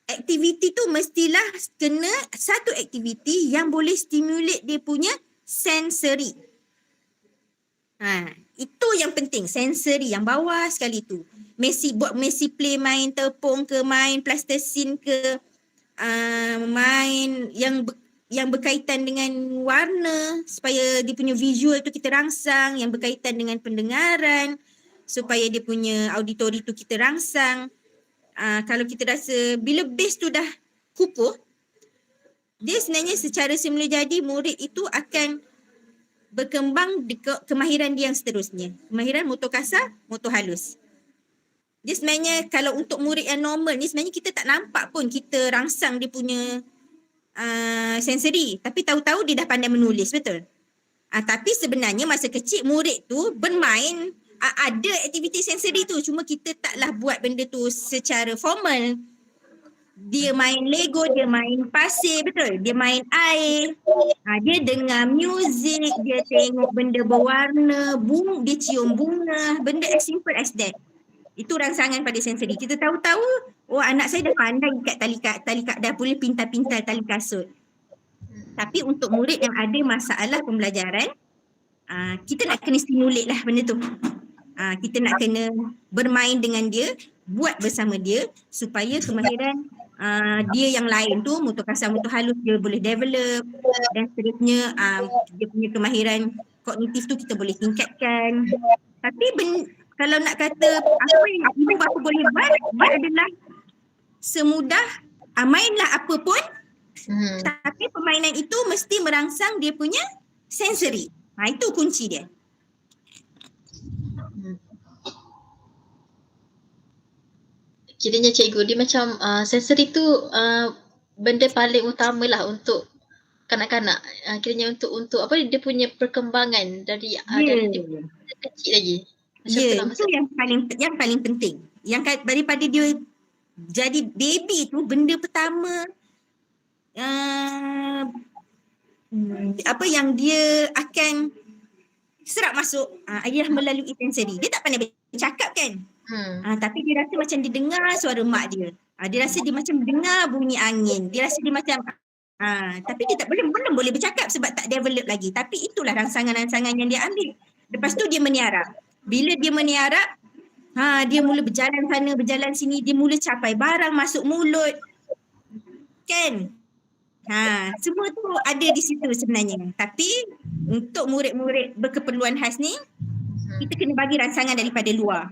aktiviti tu mestilah kena satu aktiviti yang boleh stimulate dia punya sensory. Itu yang penting, sensory yang bawah sekali tu. Messi play main tepung ke, main plastisin ke, main yang berkaitan dengan warna supaya dia punya visual tu kita rangsang, yang berkaitan dengan pendengaran supaya dia punya auditori tu kita rangsang. Kalau kita rasa bila base tu dah kukuh, dia sebenarnya secara semula jadi murid itu akan berkembang kemahiran dia yang seterusnya. Kemahiran motor kasar, motor halus. Dia sebenarnya kalau untuk murid yang normal ni sebenarnya kita tak nampak pun kita rangsang dia punya sensory. Tapi tahu-tahu dia dah pandai menulis, betul? Tapi sebenarnya masa kecil murid tu bermain, ada aktiviti sensory tu. Cuma kita taklah buat benda tu secara formal. Dia main Lego, dia main pasir, betul? Dia main air, dia dengar muzik, dia tengok benda berwarna, dia cium bunga, benda as simple as that. Itu rangsangan pada sensory. Kita tahu-tahu, anak saya dah pandai ikat tali dah boleh pintal-pintal tali kasut. Tapi untuk murid yang ada masalah pembelajaran, kita nak kena stimulate lah benda tu. Kita nak kena bermain dengan dia, buat bersama dia supaya kemahiran dia yang lain tu, motor kasar, motor halus dia boleh develop, dan seterusnya dia punya kemahiran kognitif tu kita boleh tingkatkan. Tapi kalau nak kata apa yang ibu bapa boleh buat, dia adalah semudah mainlah apa pun, tapi permainan itu mesti merangsang dia punya sensory. Itu kunci dia. Kiranya cikgu, dia macam sensory tu benda paling utama lah untuk kanak-kanak. Kiranya untuk apa, dia punya perkembangan dari dia kecil lagi. Itu yang paling penting. Yang daripada dia jadi baby tu, benda pertama apa yang dia akan serap masuk adalah melalui sensory. Dia tak pandai bercakap kan? Tapi dia rasa macam dia dengar suara mak dia. Dia rasa dia macam dengar bunyi angin. Dia rasa dia macam tapi dia tak belum boleh bercakap sebab tak develop lagi. Tapi itulah rangsangan-rangsangan yang dia ambil. Lepas tu dia meniarap. Bila dia meniarap, Dia mula berjalan sana, berjalan sini, dia mula capai barang masuk mulut. Kan? Semua tu ada di situ sebenarnya. Tapi untuk murid-murid berkeperluan khas ni, kita kena bagi rancangan daripada luar.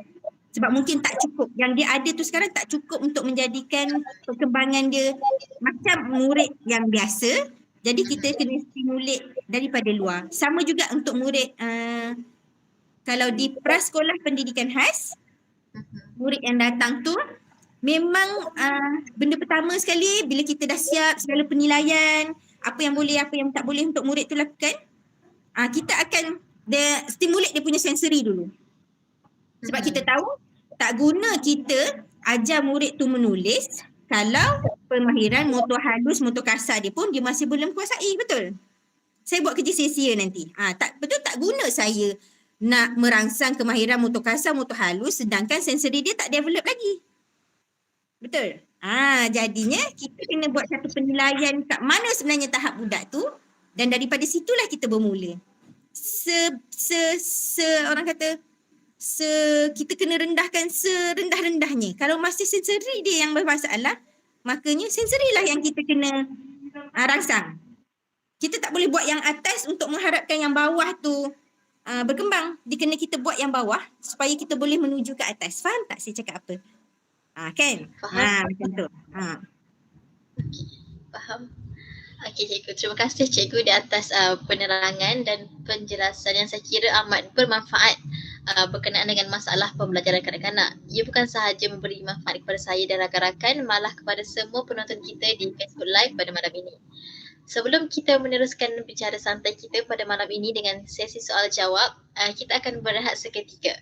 Sebab mungkin tak cukup. Yang dia ada tu sekarang tak cukup untuk menjadikan perkembangan dia macam murid yang biasa. Jadi kita kena stimulate daripada luar. Sama juga untuk murid kalau di prasekolah pendidikan khas, murid yang datang tu memang benda pertama sekali bila kita dah siap segala penilaian, apa yang boleh, apa yang tak boleh untuk murid tu lakukan, kita akan stimulate dia punya sensori dulu. Sebab kita tahu tak guna kita ajar murid tu menulis kalau pemahiran motor halus, motor kasar dia pun dia masih belum kuasai, betul? Saya buat kerja sia-sia nanti. Betul tak guna saya nak merangsang kemahiran motor kasar, motor halus sedangkan sensori dia tak develop lagi. Betul? Jadinya kita kena buat satu penilaian kat mana sebenarnya tahap budak tu dan daripada situlah kita bermula. Orang kata kita kena rendahkan serendah-rendahnya. Kalau masih sensori dia yang bermasalah, makanya sensorilah yang kita kena rangsang. Kita tak boleh buat yang atas untuk mengharapkan yang bawah tu berkembang. Dia kena kita buat yang bawah supaya kita boleh menuju ke atas. Faham tak saya cakap apa? Kan? Faham. Macam tu. Faham. Okey cikgu, terima kasih cikgu di atas penerangan dan penjelasan yang saya kira amat bermanfaat berkenaan dengan masalah pembelajaran kanak-kanak. Ia bukan sahaja memberi manfaat kepada saya dan rakan-rakan, malah kepada semua penonton kita di Facebook Live pada malam ini. Sebelum kita meneruskan bicara santai kita pada malam ini dengan sesi soal jawab, kita akan berehat seketika.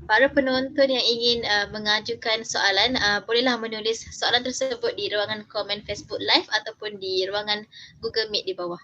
Para penonton yang ingin mengajukan soalan, bolehlah menulis soalan tersebut di ruangan komen Facebook Live ataupun di ruangan Google Meet di bawah.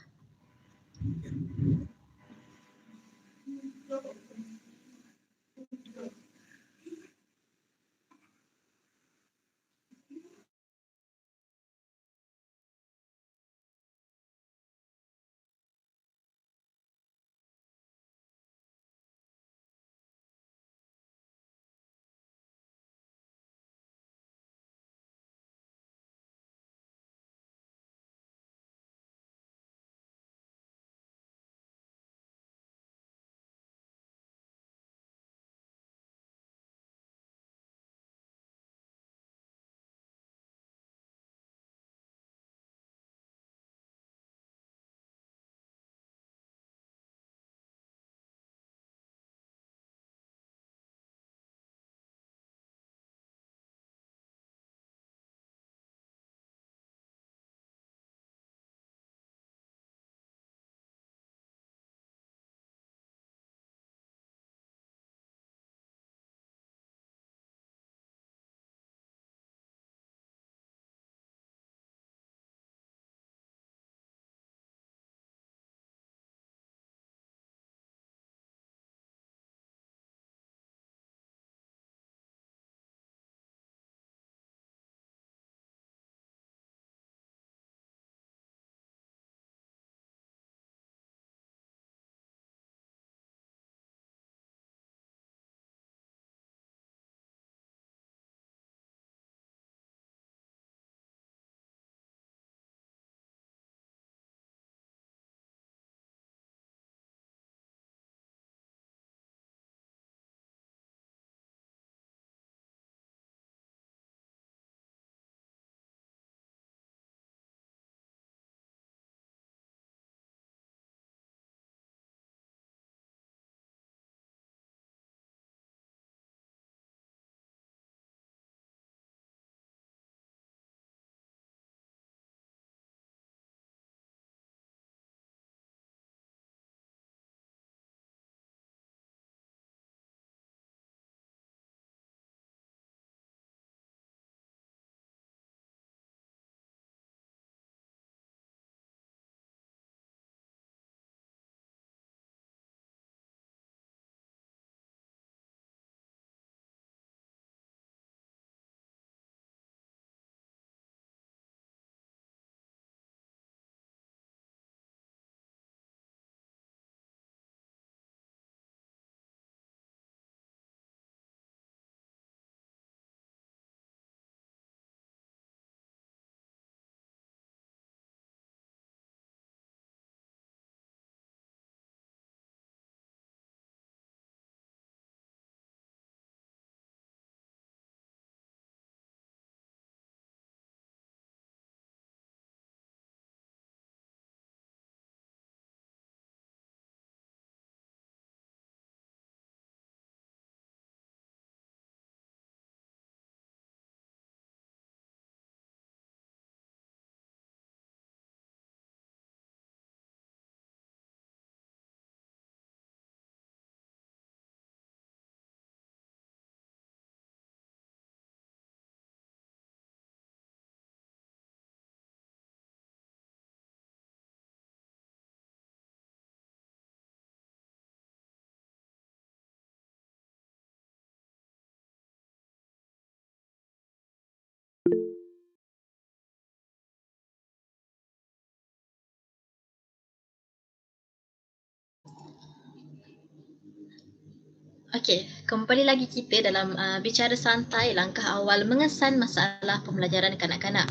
Okey, kembali lagi kita dalam bicara santai langkah awal mengesan masalah pembelajaran kanak-kanak.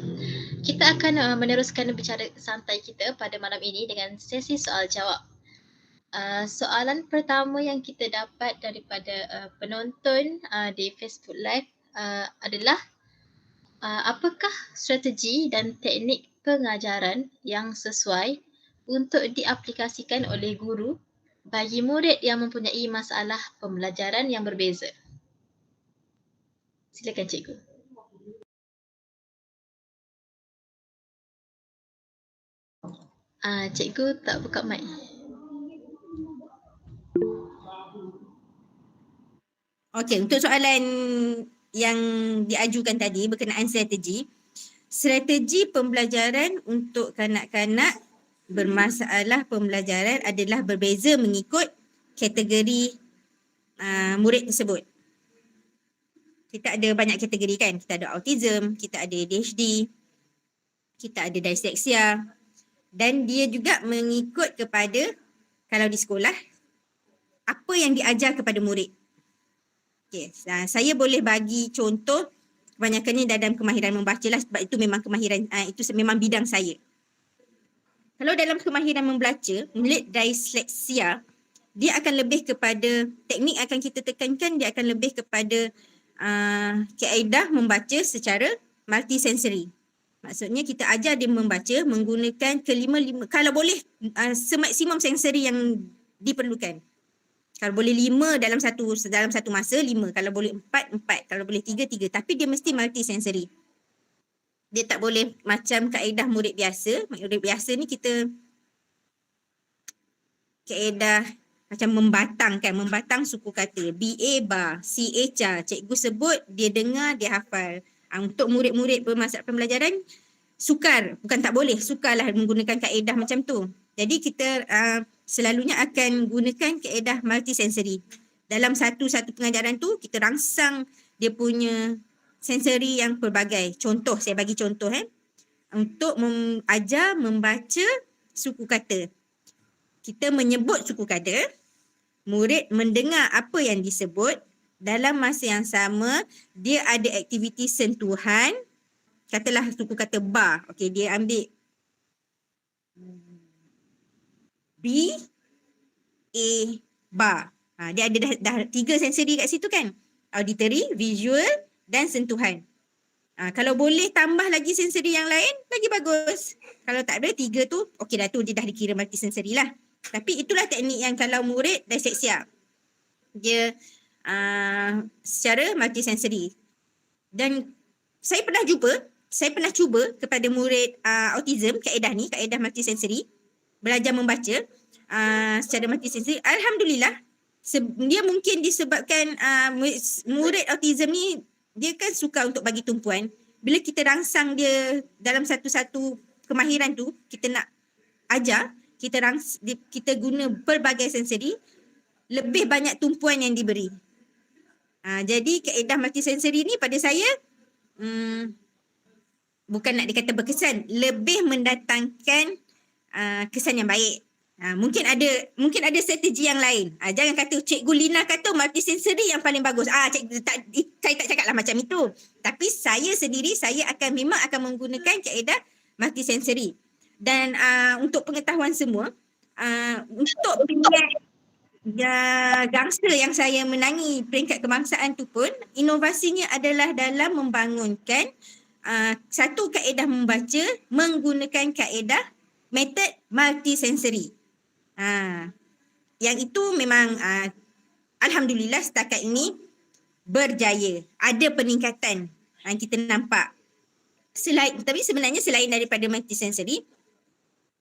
Kita akan meneruskan bicara santai kita pada malam ini dengan sesi soal jawab. Soalan pertama yang kita dapat daripada penonton di Facebook Live adalah apakah strategi dan teknik pengajaran yang sesuai untuk diaplikasikan oleh guru bagi murid yang mempunyai masalah pembelajaran yang berbeza? Silakan cikgu. Cikgu tak buka mic. Okey, untuk soalan yang diajukan tadi berkenaan strategi. Strategi pembelajaran untuk kanak-kanak bermasalah pembelajaran adalah berbeza mengikut kategori murid tersebut. Kita ada banyak kategori kan. Kita ada autism, kita ada ADHD, kita ada dyslexia, dan dia juga mengikut kepada kalau di sekolah apa yang diajar kepada murid. Okay. Saya boleh bagi contoh kebanyakannya dalam kemahiran membaca lah sebab itu memang kemahiran itu memang bidang saya. Kalau dalam kemahiran membaca, murid dyslexia, dia akan lebih kepada teknik akan kita tekankan, dia akan lebih kepada kaedah membaca secara multisensory. Maksudnya kita ajar dia membaca menggunakan kelima-lima, kalau boleh semaksimum sensori yang diperlukan. Kalau boleh 5 dalam satu masa 5, kalau boleh 4, kalau boleh 3, tapi dia mesti multisensory. Dia tak boleh macam kaedah murid biasa. Murid biasa ni kita kaedah macam membatang suku kata. BA bar, CA car. Cikgu sebut, dia dengar, dia hafal. Untuk murid-murid bermasalah pembelajaran, sukar. Bukan tak boleh, sukarlah menggunakan kaedah macam tu. Jadi kita selalunya akan gunakan kaedah multisensory. Dalam satu pengajaran tu, kita rangsang dia punya sensori yang pelbagai. Contoh, saya bagi contoh untuk ajar membaca suku kata. Kita menyebut suku kata, murid mendengar apa yang disebut, dalam masa yang sama dia ada aktiviti sentuhan, katalah suku kata bar. Okey, dia ambil B, A, bar. Dia ada dah 3 sensori kat situ kan. Auditory, visual dan sentuhan. Kalau boleh tambah lagi sensori yang lain, lagi bagus. Kalau tak ada 3 tu, okey dah tu dia dah dikira multisensori lah. Tapi itulah teknik yang kalau murid dyslexia, dia secara multisensori. Dan saya pernah cuba kepada murid autism, kaedah ni, kaedah multisensori, belajar membaca secara multisensori. Alhamdulillah, dia mungkin disebabkan murid autism ni, dia kan suka untuk bagi tumpuan. Bila kita rangsang dia dalam satu-satu kemahiran tu, kita nak ajar, kita guna pelbagai sensori, lebih banyak tumpuan yang diberi. Jadi kaedah multisensori ni pada saya bukan nak dikata berkesan, lebih mendatangkan kesan yang baik. Mungkin ada strategi yang lain. Jangan kata Cikgu Lina kata multisensori yang paling bagus. Saya tak cakaplah macam itu. Tapi saya sendiri, memang akan menggunakan kaedah multisensori. Dan untuk pengetahuan semua, untuk peringkat gangster yang saya menangi peringkat kebangsaan tu pun, inovasinya adalah dalam membangunkan satu kaedah membaca menggunakan kaedah metod multisensori. Yang itu memang alhamdulillah setakat ini berjaya. Ada peningkatan yang kita nampak. Tapi sebenarnya selain daripada multisensori,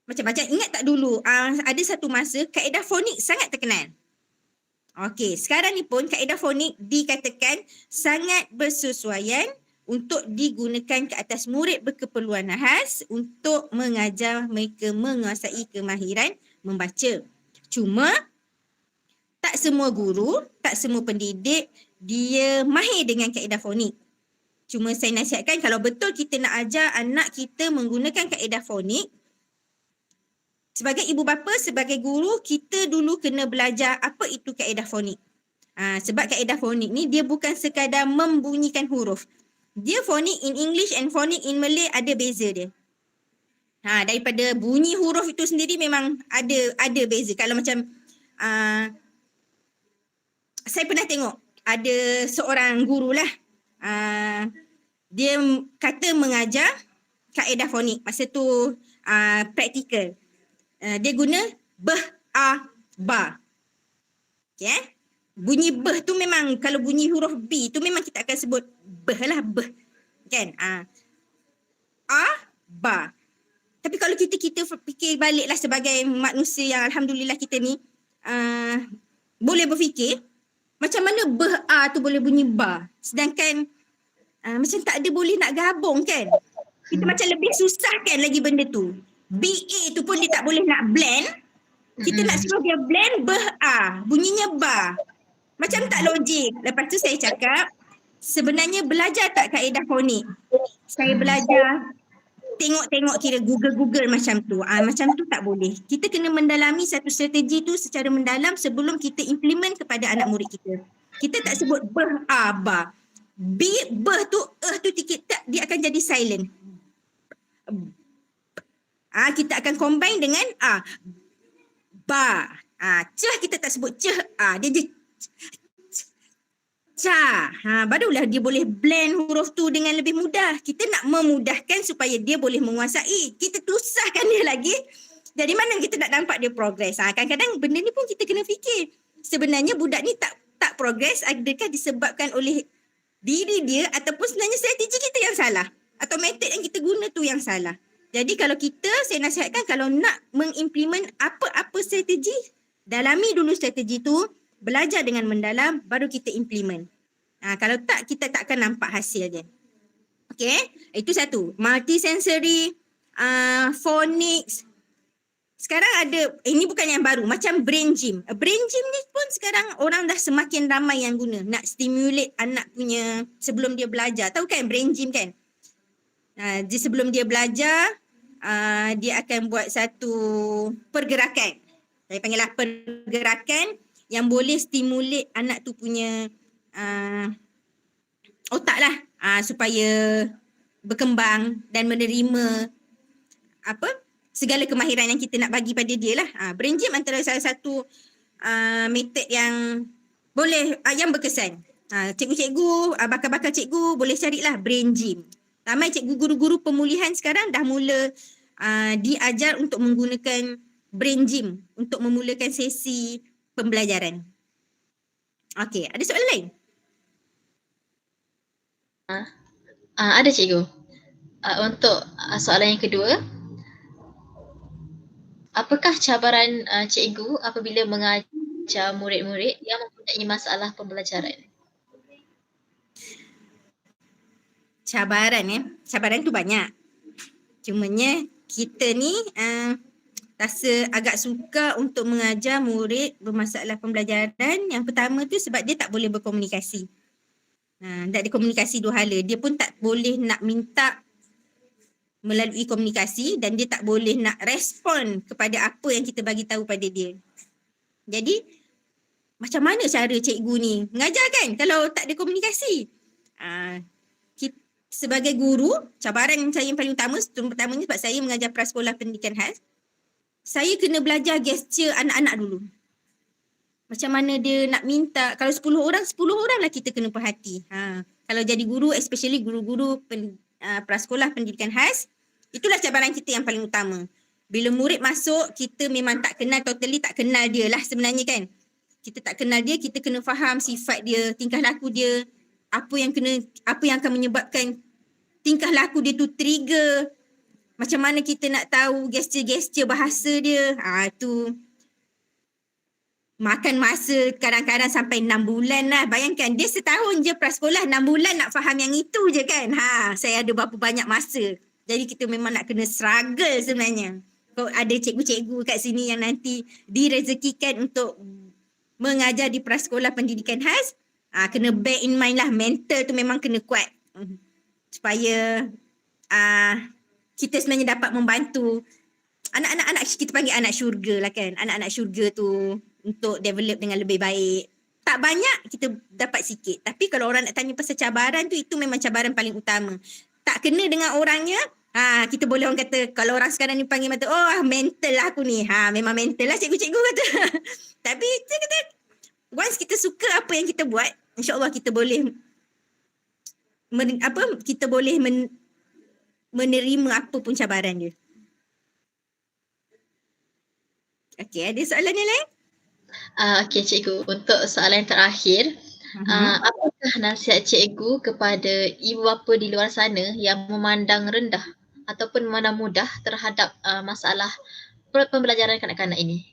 macam-macam. Ingat tak dulu ada satu masa kaedah fonik sangat terkenal. Okey, sekarang ni pun kaedah fonik dikatakan sangat bersesuaian untuk digunakan ke atas murid berkeperluan khas untuk mengajar mereka menguasai kemahiran membaca. Cuma tak semua guru, tak semua pendidik dia mahir dengan kaedah fonik. Cuma saya nasihatkan kalau betul kita nak ajar anak kita menggunakan kaedah fonik, sebagai ibu bapa, sebagai guru, kita dulu kena belajar apa itu kaedah fonik. Sebab kaedah fonik ni dia bukan sekadar membunyikan huruf. Dia fonik in English and fonik in Malay ada beza dia. Daripada bunyi huruf itu sendiri memang ada beza. Kalau macam saya pernah tengok ada seorang guru lah, dia kata mengajar kaedah fonik. Masa tu praktikal. Dia guna beh, a, ba. Okay. Bunyi beh tu memang kalau bunyi huruf B tu memang kita akan sebut beh lah, beh. Kan? A, ba. Tapi kalau kita fikir baliklah sebagai manusia yang alhamdulillah kita ni boleh berfikir macam mana beh A tu boleh bunyi ba. Sedangkan macam tak ada boleh nak gabung kan. Kita macam lebih susah kan lagi benda tu. BA tu pun dia tak boleh nak blend. Kita nak suruh dia blend beh A. Bunyinya ba. Macam tak logik. Lepas tu saya cakap, sebenarnya belajar tak kaedah fonik? Saya belajar tengok-tengok kira Google macam tu. Macam tu tak boleh. Kita kena mendalami satu strategi tu secara mendalam sebelum kita implement kepada anak murid kita. Kita tak sebut beh, a, ba. Beh tu, tu tikit tak, dia akan jadi silent. Kita akan combine dengan ba. Ceh kita tak sebut ceh. Dia je ca. Barulah dia boleh blend huruf tu dengan lebih mudah. Kita nak memudahkan supaya dia boleh menguasai. Kita tusahkan dia lagi. Dari mana kita nak nampak dia progress? Kadang-kadang benda ni pun kita kena fikir. Sebenarnya budak ni tak progress, adakah disebabkan oleh diri dia ataupun sebenarnya strategi kita yang salah? Atau metod yang kita guna tu yang salah? Jadi kalau kita, saya nasihatkan kalau nak mengimplement apa-apa strategi, dalami dulu strategi tu, belajar dengan mendalam, baru kita implement. Kalau tak, kita tak akan nampak hasil dia. Okay, itu satu. Multisensory, phonics. Sekarang ada, ini bukan yang baru, macam brain gym. Brain gym ni pun sekarang orang dah semakin ramai yang guna. Nak stimulate anak punya sebelum dia belajar. Tahu kan brain gym kan? Sebelum dia belajar, dia akan buat satu pergerakan. Saya panggillah pergerakan yang boleh stimulate anak tu punya otak lah, supaya berkembang dan menerima segala kemahiran yang kita nak bagi pada dia lah. Brain gym antara salah satu metod yang boleh, yang berkesan. Cikgu-cikgu, bakal-bakal cikgu boleh carilah brain gym. Ramai cikgu guru-guru pemulihan sekarang dah mula diajar untuk menggunakan brain gym untuk memulakan sesi pembelajaran. Okey, ada soalan lain? Ada cikgu. Untuk soalan yang kedua, apakah cabaran cikgu apabila mengajar murid-murid yang mempunyai masalah pembelajaran? Cabaran tu banyak. Cumanya kita ni rasa agak suka untuk mengajar murid bermasalah pembelajaran. Yang pertama tu sebab dia tak boleh berkomunikasi. Tak ada komunikasi dua hala. Dia pun tak boleh nak minta melalui komunikasi dan dia tak boleh nak respon kepada apa yang kita bagi tahu pada dia. Jadi macam mana cara cikgu ni mengajar kan kalau tak ada komunikasi? Sebagai guru, cabaran saya yang paling utama, pertamanya sebab saya mengajar prasekolah pendidikan khas, saya kena belajar gesture anak-anak dulu. Macam mana dia nak minta, kalau 10 orang lah kita kena perhati. Kalau jadi guru, especially guru-guru prasekolah pendidikan khas, itulah cabaran kita yang paling utama. Bila murid masuk, kita memang tak kenal, totally tak kenal dia lah sebenarnya kan. Kita tak kenal dia, kita kena faham sifat dia, tingkah laku dia, apa yang akan menyebabkan tingkah laku dia tu trigger. Macam mana kita nak tahu gesture-gesture bahasa dia. Tu makan masa kadang-kadang sampai 6 bulan lah. Bayangkan dia setahun je prasekolah, 6 bulan nak faham yang itu je kan. Saya ada berapa banyak masa. Jadi kita memang nak kena struggle sebenarnya. Kalau ada cikgu-cikgu kat sini yang nanti direzekikan untuk mengajar di prasekolah pendidikan khas, kena bear in mind lah, mental tu memang kena kuat. Supaya kita sebenarnya dapat membantu anak-anak, kita panggil anak syurga lah kan. Anak-anak syurga tu untuk develop dengan lebih baik. tak banyak kita dapat sikit. Tapi kalau orang nak tanya pasal cabaran tu, itu memang cabaran paling utama. Tak kena dengan orangnya, kita boleh orang kata, kalau orang sekarang ni panggil mata, oh mental lah aku ni. Memang mental lah cikgu-cikgu kata. Tapi saya kata, once kita suka apa yang kita buat, insya-Allah kita boleh menerima apa pun cabaran dia. Okey, ada soalan yang lain? Okey cikgu, untuk soalan yang terakhir, apakah nasihat cikgu kepada ibu bapa di luar sana yang memandang rendah ataupun memandang mudah terhadap masalah pembelajaran kanak-kanak ini?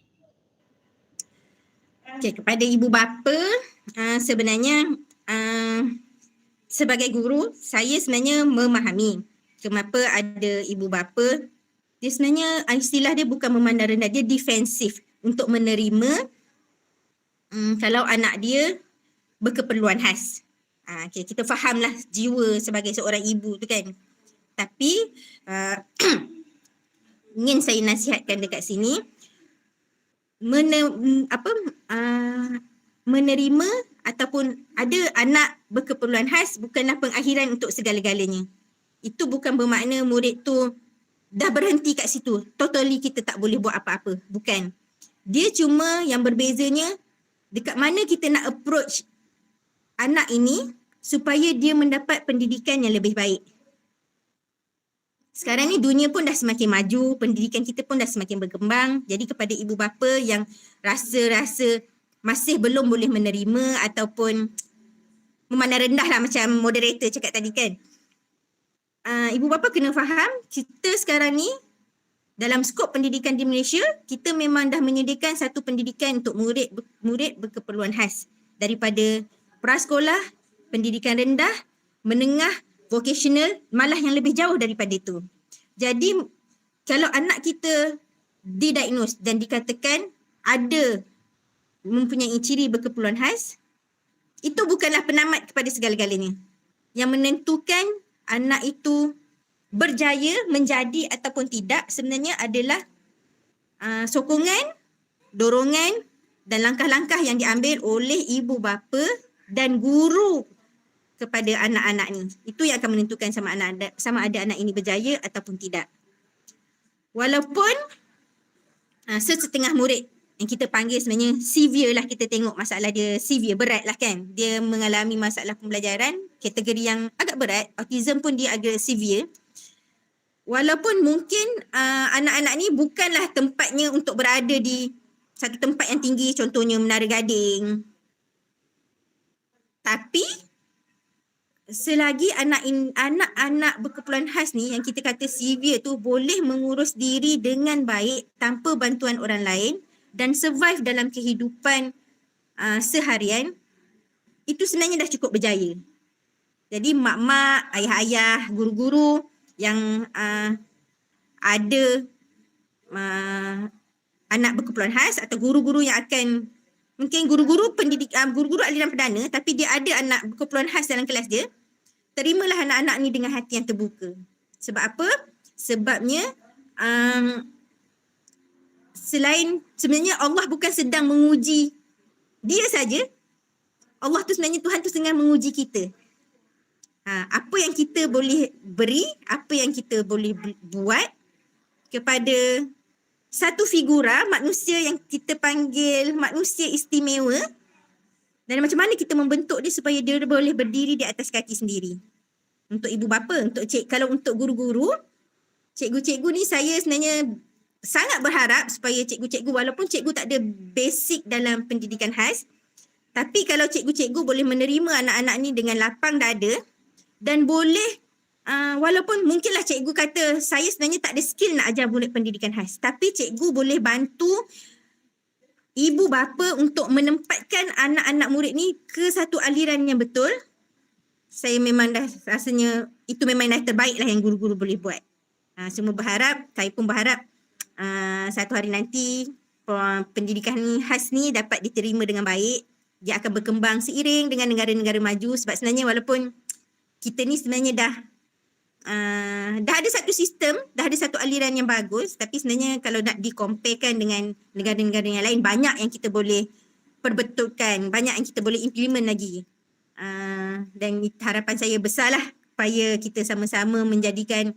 Okey, kepada ibu bapa, sebenarnya sebagai guru, saya sebenarnya memahami kenapa ada ibu bapa, dia sebenarnya istilah dia bukan memandang rendah, dia defensif untuk menerima kalau anak dia berkeperluan khas. Okay, kita fahamlah jiwa sebagai seorang ibu tu kan. Tapi ingin saya nasihatkan dekat sini, menerima ataupun ada anak berkeperluan khas bukanlah pengakhiran untuk segala-galanya. Itu bukan bermakna murid tu dah berhenti kat situ. Totally kita tak boleh buat apa-apa. Bukan. Dia cuma yang berbezanya dekat mana kita nak approach anak ini supaya dia mendapat pendidikan yang lebih baik. Sekarang ni dunia pun dah semakin maju, pendidikan kita pun dah semakin berkembang. Jadi kepada ibu bapa yang rasa-rasa masih belum boleh menerima ataupun memandang rendah lah macam moderator cakap tadi kan. Ibu bapa kena faham kita sekarang ni dalam skop pendidikan di Malaysia, kita memang dah menyediakan satu pendidikan untuk murid berkeperluan khas. Daripada prasekolah, pendidikan rendah, menengah, vocational, malah yang lebih jauh daripada itu. Jadi kalau anak kita didiagnose dan dikatakan ada mempunyai ciri berkeperluan khas, itu bukanlah penamat kepada segala-galanya. Yang menentukan anak itu berjaya menjadi ataupun tidak sebenarnya adalah sokongan, dorongan dan langkah-langkah yang diambil oleh ibu bapa dan guru kepada anak-anak ni. Itu yang akan menentukan sama ada anak ini berjaya ataupun tidak. Walaupun sesetengah murid yang kita panggil sebenarnya severe lah, kita tengok masalah dia severe, berat lah kan. Dia mengalami masalah pembelajaran, kategori yang agak berat, autism pun dia agak severe. Walaupun mungkin anak-anak ni bukanlah tempatnya untuk berada di satu tempat yang tinggi, contohnya Menara Gading. Tapi selagi anak-anak berkeperluan khas ni yang kita kata severe tu boleh mengurus diri dengan baik tanpa bantuan orang lain dan survive dalam kehidupan seharian, itu sebenarnya dah cukup berjaya. Jadi mak-mak, ayah-ayah, guru-guru yang ada anak berkeperluan khas atau guru-guru yang akan, mungkin guru-guru guru-guru aliran perdana tapi dia ada anak berkeperluan khas dalam kelas dia, terimalah anak-anak ni dengan hati yang terbuka. Sebab apa? Sebabnya sebenarnya Allah bukan sedang menguji dia saja. Allah tu sebenarnya, Tuhan tu sedang menguji kita. Apa yang kita boleh beri, apa yang kita boleh buat kepada satu figura manusia yang kita panggil manusia istimewa, dan macam mana kita membentuk dia supaya dia boleh berdiri di atas kaki sendiri. Untuk ibu bapa, kalau untuk guru-guru, cikgu-cikgu ni saya sebenarnya sangat berharap supaya cikgu-cikgu, walaupun cikgu tak ada basic dalam pendidikan khas, tapi kalau cikgu-cikgu boleh menerima anak-anak ni dengan lapang dada dan boleh, walaupun mungkinlah cikgu kata saya sebenarnya tak ada skill nak ajar murid pendidikan khas, tapi cikgu boleh bantu ibu bapa untuk menempatkan anak-anak murid ni ke satu aliran yang betul. Saya memang dah rasanya itu memang dah terbaik lah yang guru-guru boleh buat. Semua berharap, saya pun berharap satu hari nanti pendidikan khas ni dapat diterima dengan baik. Dia akan berkembang seiring dengan negara-negara maju, sebab sebenarnya walaupun kita ni sebenarnya dah ada satu sistem, dah ada satu aliran yang bagus, tapi sebenarnya kalau nak dikomparekan dengan negara-negara yang lain, banyak yang kita boleh perbetulkan, banyak yang kita boleh implement lagi. Dan harapan saya besarlah supaya kita sama-sama menjadikan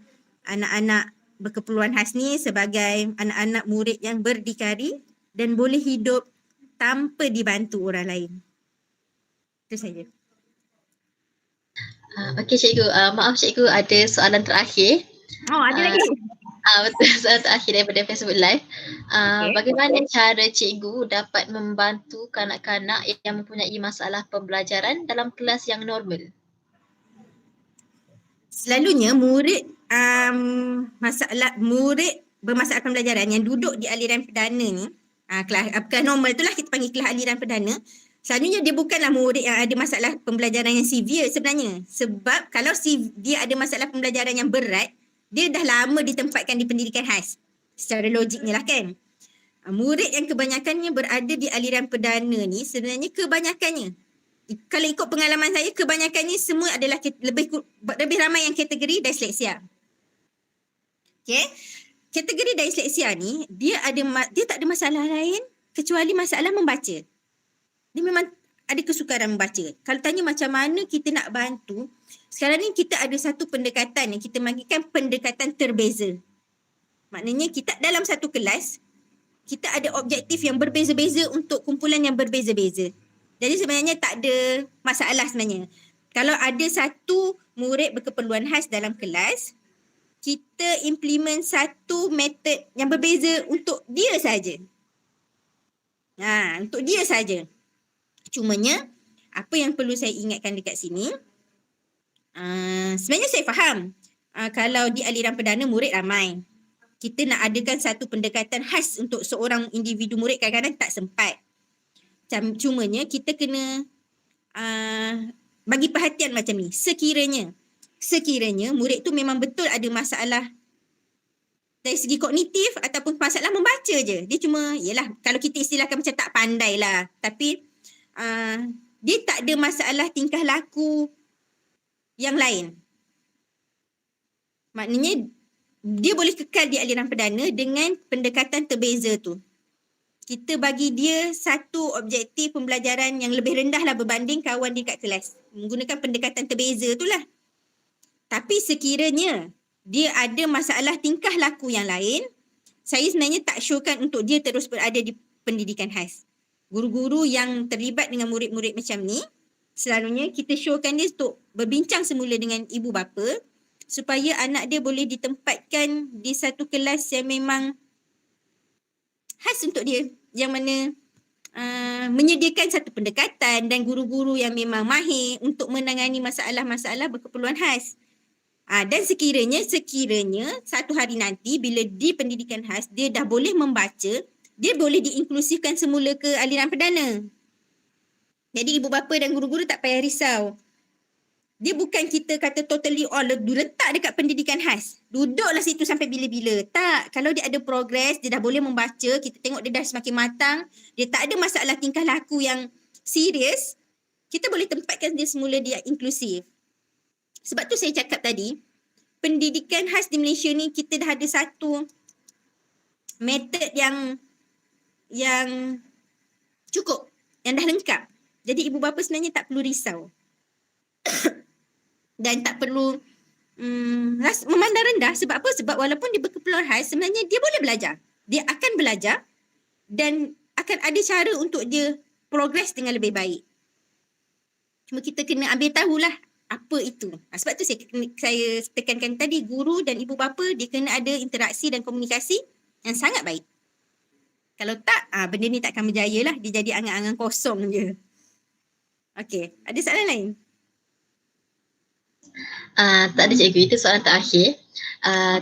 anak-anak berkeperluan khas ni sebagai anak-anak murid yang berdikari dan boleh hidup tanpa dibantu orang lain. Itu saja. Okey cikgu, maaf cikgu ada soalan terakhir. Oh, ada lagi? Betul, soalan terakhir daripada Facebook Live. Okey. Bagaimana cara cikgu dapat membantu kanak-kanak yang mempunyai masalah pembelajaran dalam kelas yang normal? Selalunya murid bermasalah pembelajaran yang duduk di aliran perdana ni, kelas normal tu lah kita panggil kelas aliran perdana. Selalunya dia bukanlah murid yang ada masalah pembelajaran yang severe sebenarnya. Sebab kalau dia ada masalah pembelajaran yang berat, dia dah lama ditempatkan di pendidikan khas. Secara logiknya lah kan. Murid yang kebanyakannya berada di aliran perdana ni sebenarnya kebanyakannya, kalau ikut pengalaman saya, kebanyakannya semua adalah lebih ramai yang kategori disleksia. Okay. Kategori disleksia ni, dia tak ada masalah lain kecuali masalah membaca. Dia memang ada kesukaran membaca. Kalau tanya macam mana kita nak bantu, sekarang ni kita ada satu pendekatan yang kita panggilkan pendekatan terbeza. Maknanya kita dalam satu kelas, kita ada objektif yang berbeza-beza untuk kumpulan yang berbeza-beza. Jadi sebenarnya tak ada masalah sebenarnya. Kalau ada satu murid berkeperluan khas dalam kelas, kita implement satu metod yang berbeza untuk dia saja. Untuk dia saja. Cumanya, apa yang perlu saya ingatkan dekat sini, sebenarnya saya faham kalau di aliran perdana murid ramai. Kita nak adakan satu pendekatan khas untuk seorang individu murid kadang-kadang tak sempat. Cumanya kita kena bagi perhatian macam ni. Sekiranya murid tu memang betul ada masalah dari segi kognitif ataupun masalah membaca je. Dia cuma, yelah kalau kita istilahkan macam tak pandai lah. Tapi dia tak ada masalah tingkah laku yang lain. Maknanya dia boleh kekal di aliran perdana dengan pendekatan terbeza tu. Kita bagi dia satu objektif pembelajaran yang lebih rendah lah berbanding kawan dia kat kelas. Menggunakan pendekatan terbeza tu lah. Tapi sekiranya dia ada masalah tingkah laku yang lain, saya sebenarnya tak syorkan untuk dia terus berada di pendidikan khas. Guru-guru yang terlibat dengan murid-murid macam ni, selalunya kita syorkan dia untuk berbincang semula dengan ibu bapa supaya anak dia boleh ditempatkan di satu kelas yang memang khas untuk dia, yang mana menyediakan satu pendekatan dan guru-guru yang memang mahir untuk menangani masalah-masalah berkeperluan khas. Dan sekiranya satu hari nanti bila di pendidikan khas dia dah boleh membaca, dia boleh diinklusifkan semula ke aliran perdana. Jadi ibu bapa dan guru-guru tak payah risau. Dia bukan kita kata totally all letak dekat pendidikan khas. Duduklah situ sampai bila-bila. Tak. Kalau dia ada progres, dia dah boleh membaca, kita tengok dia dah semakin matang, dia tak ada masalah tingkah laku yang serius, kita boleh tempatkan dia semula dia inklusif. Sebab tu saya cakap tadi, pendidikan khas di Malaysia ni kita dah ada satu metod yang cukup, yang dah lengkap. Jadi ibu bapa sebenarnya tak perlu risau. Dan tak perlu memandang rendah. Sebab apa? Sebab walaupun dia berkeperluan khas, sebenarnya dia boleh belajar. Dia akan belajar dan akan ada cara untuk dia progres dengan lebih baik. Cuma kita kena ambil tahulah apa itu. Sebab tu saya tekankan tadi, guru dan ibu bapa dia kena ada interaksi dan komunikasi yang sangat baik. Kalau tak, benda ni takkan berjaya lah. Dia jadi angan-angan kosong je. Okey, ada soalan lain? Tak ada cikgu, itu soalan terakhir.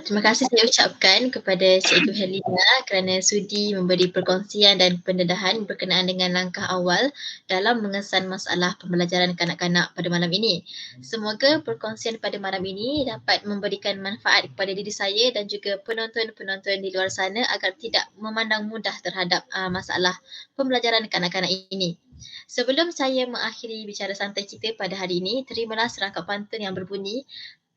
Terima kasih saya ucapkan kepada Cikgu Helena kerana sudi memberi perkongsian dan pendedahan berkenaan dengan langkah awal dalam mengesan masalah pembelajaran kanak-kanak pada malam ini. Semoga perkongsian pada malam ini dapat memberikan manfaat kepada diri saya dan juga penonton-penonton di luar sana agar tidak memandang mudah terhadap masalah pembelajaran kanak-kanak ini. Sebelum saya mengakhiri bicara santai kita pada hari ini, terimalah serangkap pantun yang berbunyi,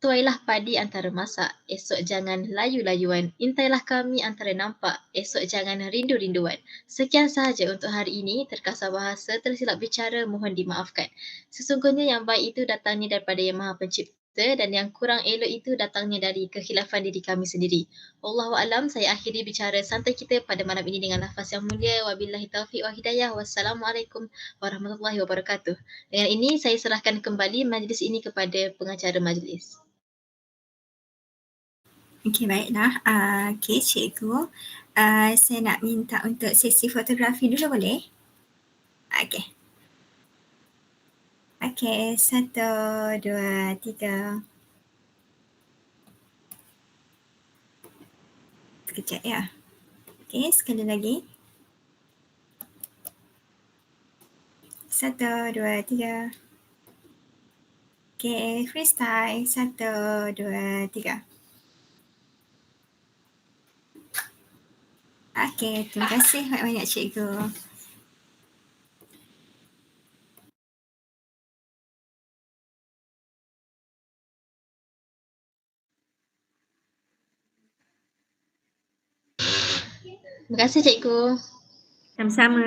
tuailah padi antara masak, esok jangan layu-layuan. Intailah kami antara nampak, esok jangan rindu-rinduan. Sekian sahaja untuk hari ini. Terkasar bahasa, tersilap bicara, mohon dimaafkan. Sesungguhnya yang baik itu datangnya daripada Yang Maha Pencipta dan yang kurang elok itu datangnya dari kekhilafan diri kami sendiri. Wallahu alam, saya akhiri bicara santai kita pada malam ini dengan lafaz yang mulia. Wabillahi taufiq wa hidayah. Wassalamualaikum warahmatullahi wabarakatuh. Dengan ini saya serahkan kembali majlis ini kepada pengacara majlis. Okey, baiklah. Okey, cikgu. Saya nak minta untuk sesi fotografi dulu boleh? Okey. Okey, 1, 2, 3. Sekejap ya. Okey, sekali lagi. 1, 2, 3. Okey, freestyle. 1, 2, 3. Okey, terima kasih banyak-banyak cikgu. Terima kasih cikgu. Sama-sama.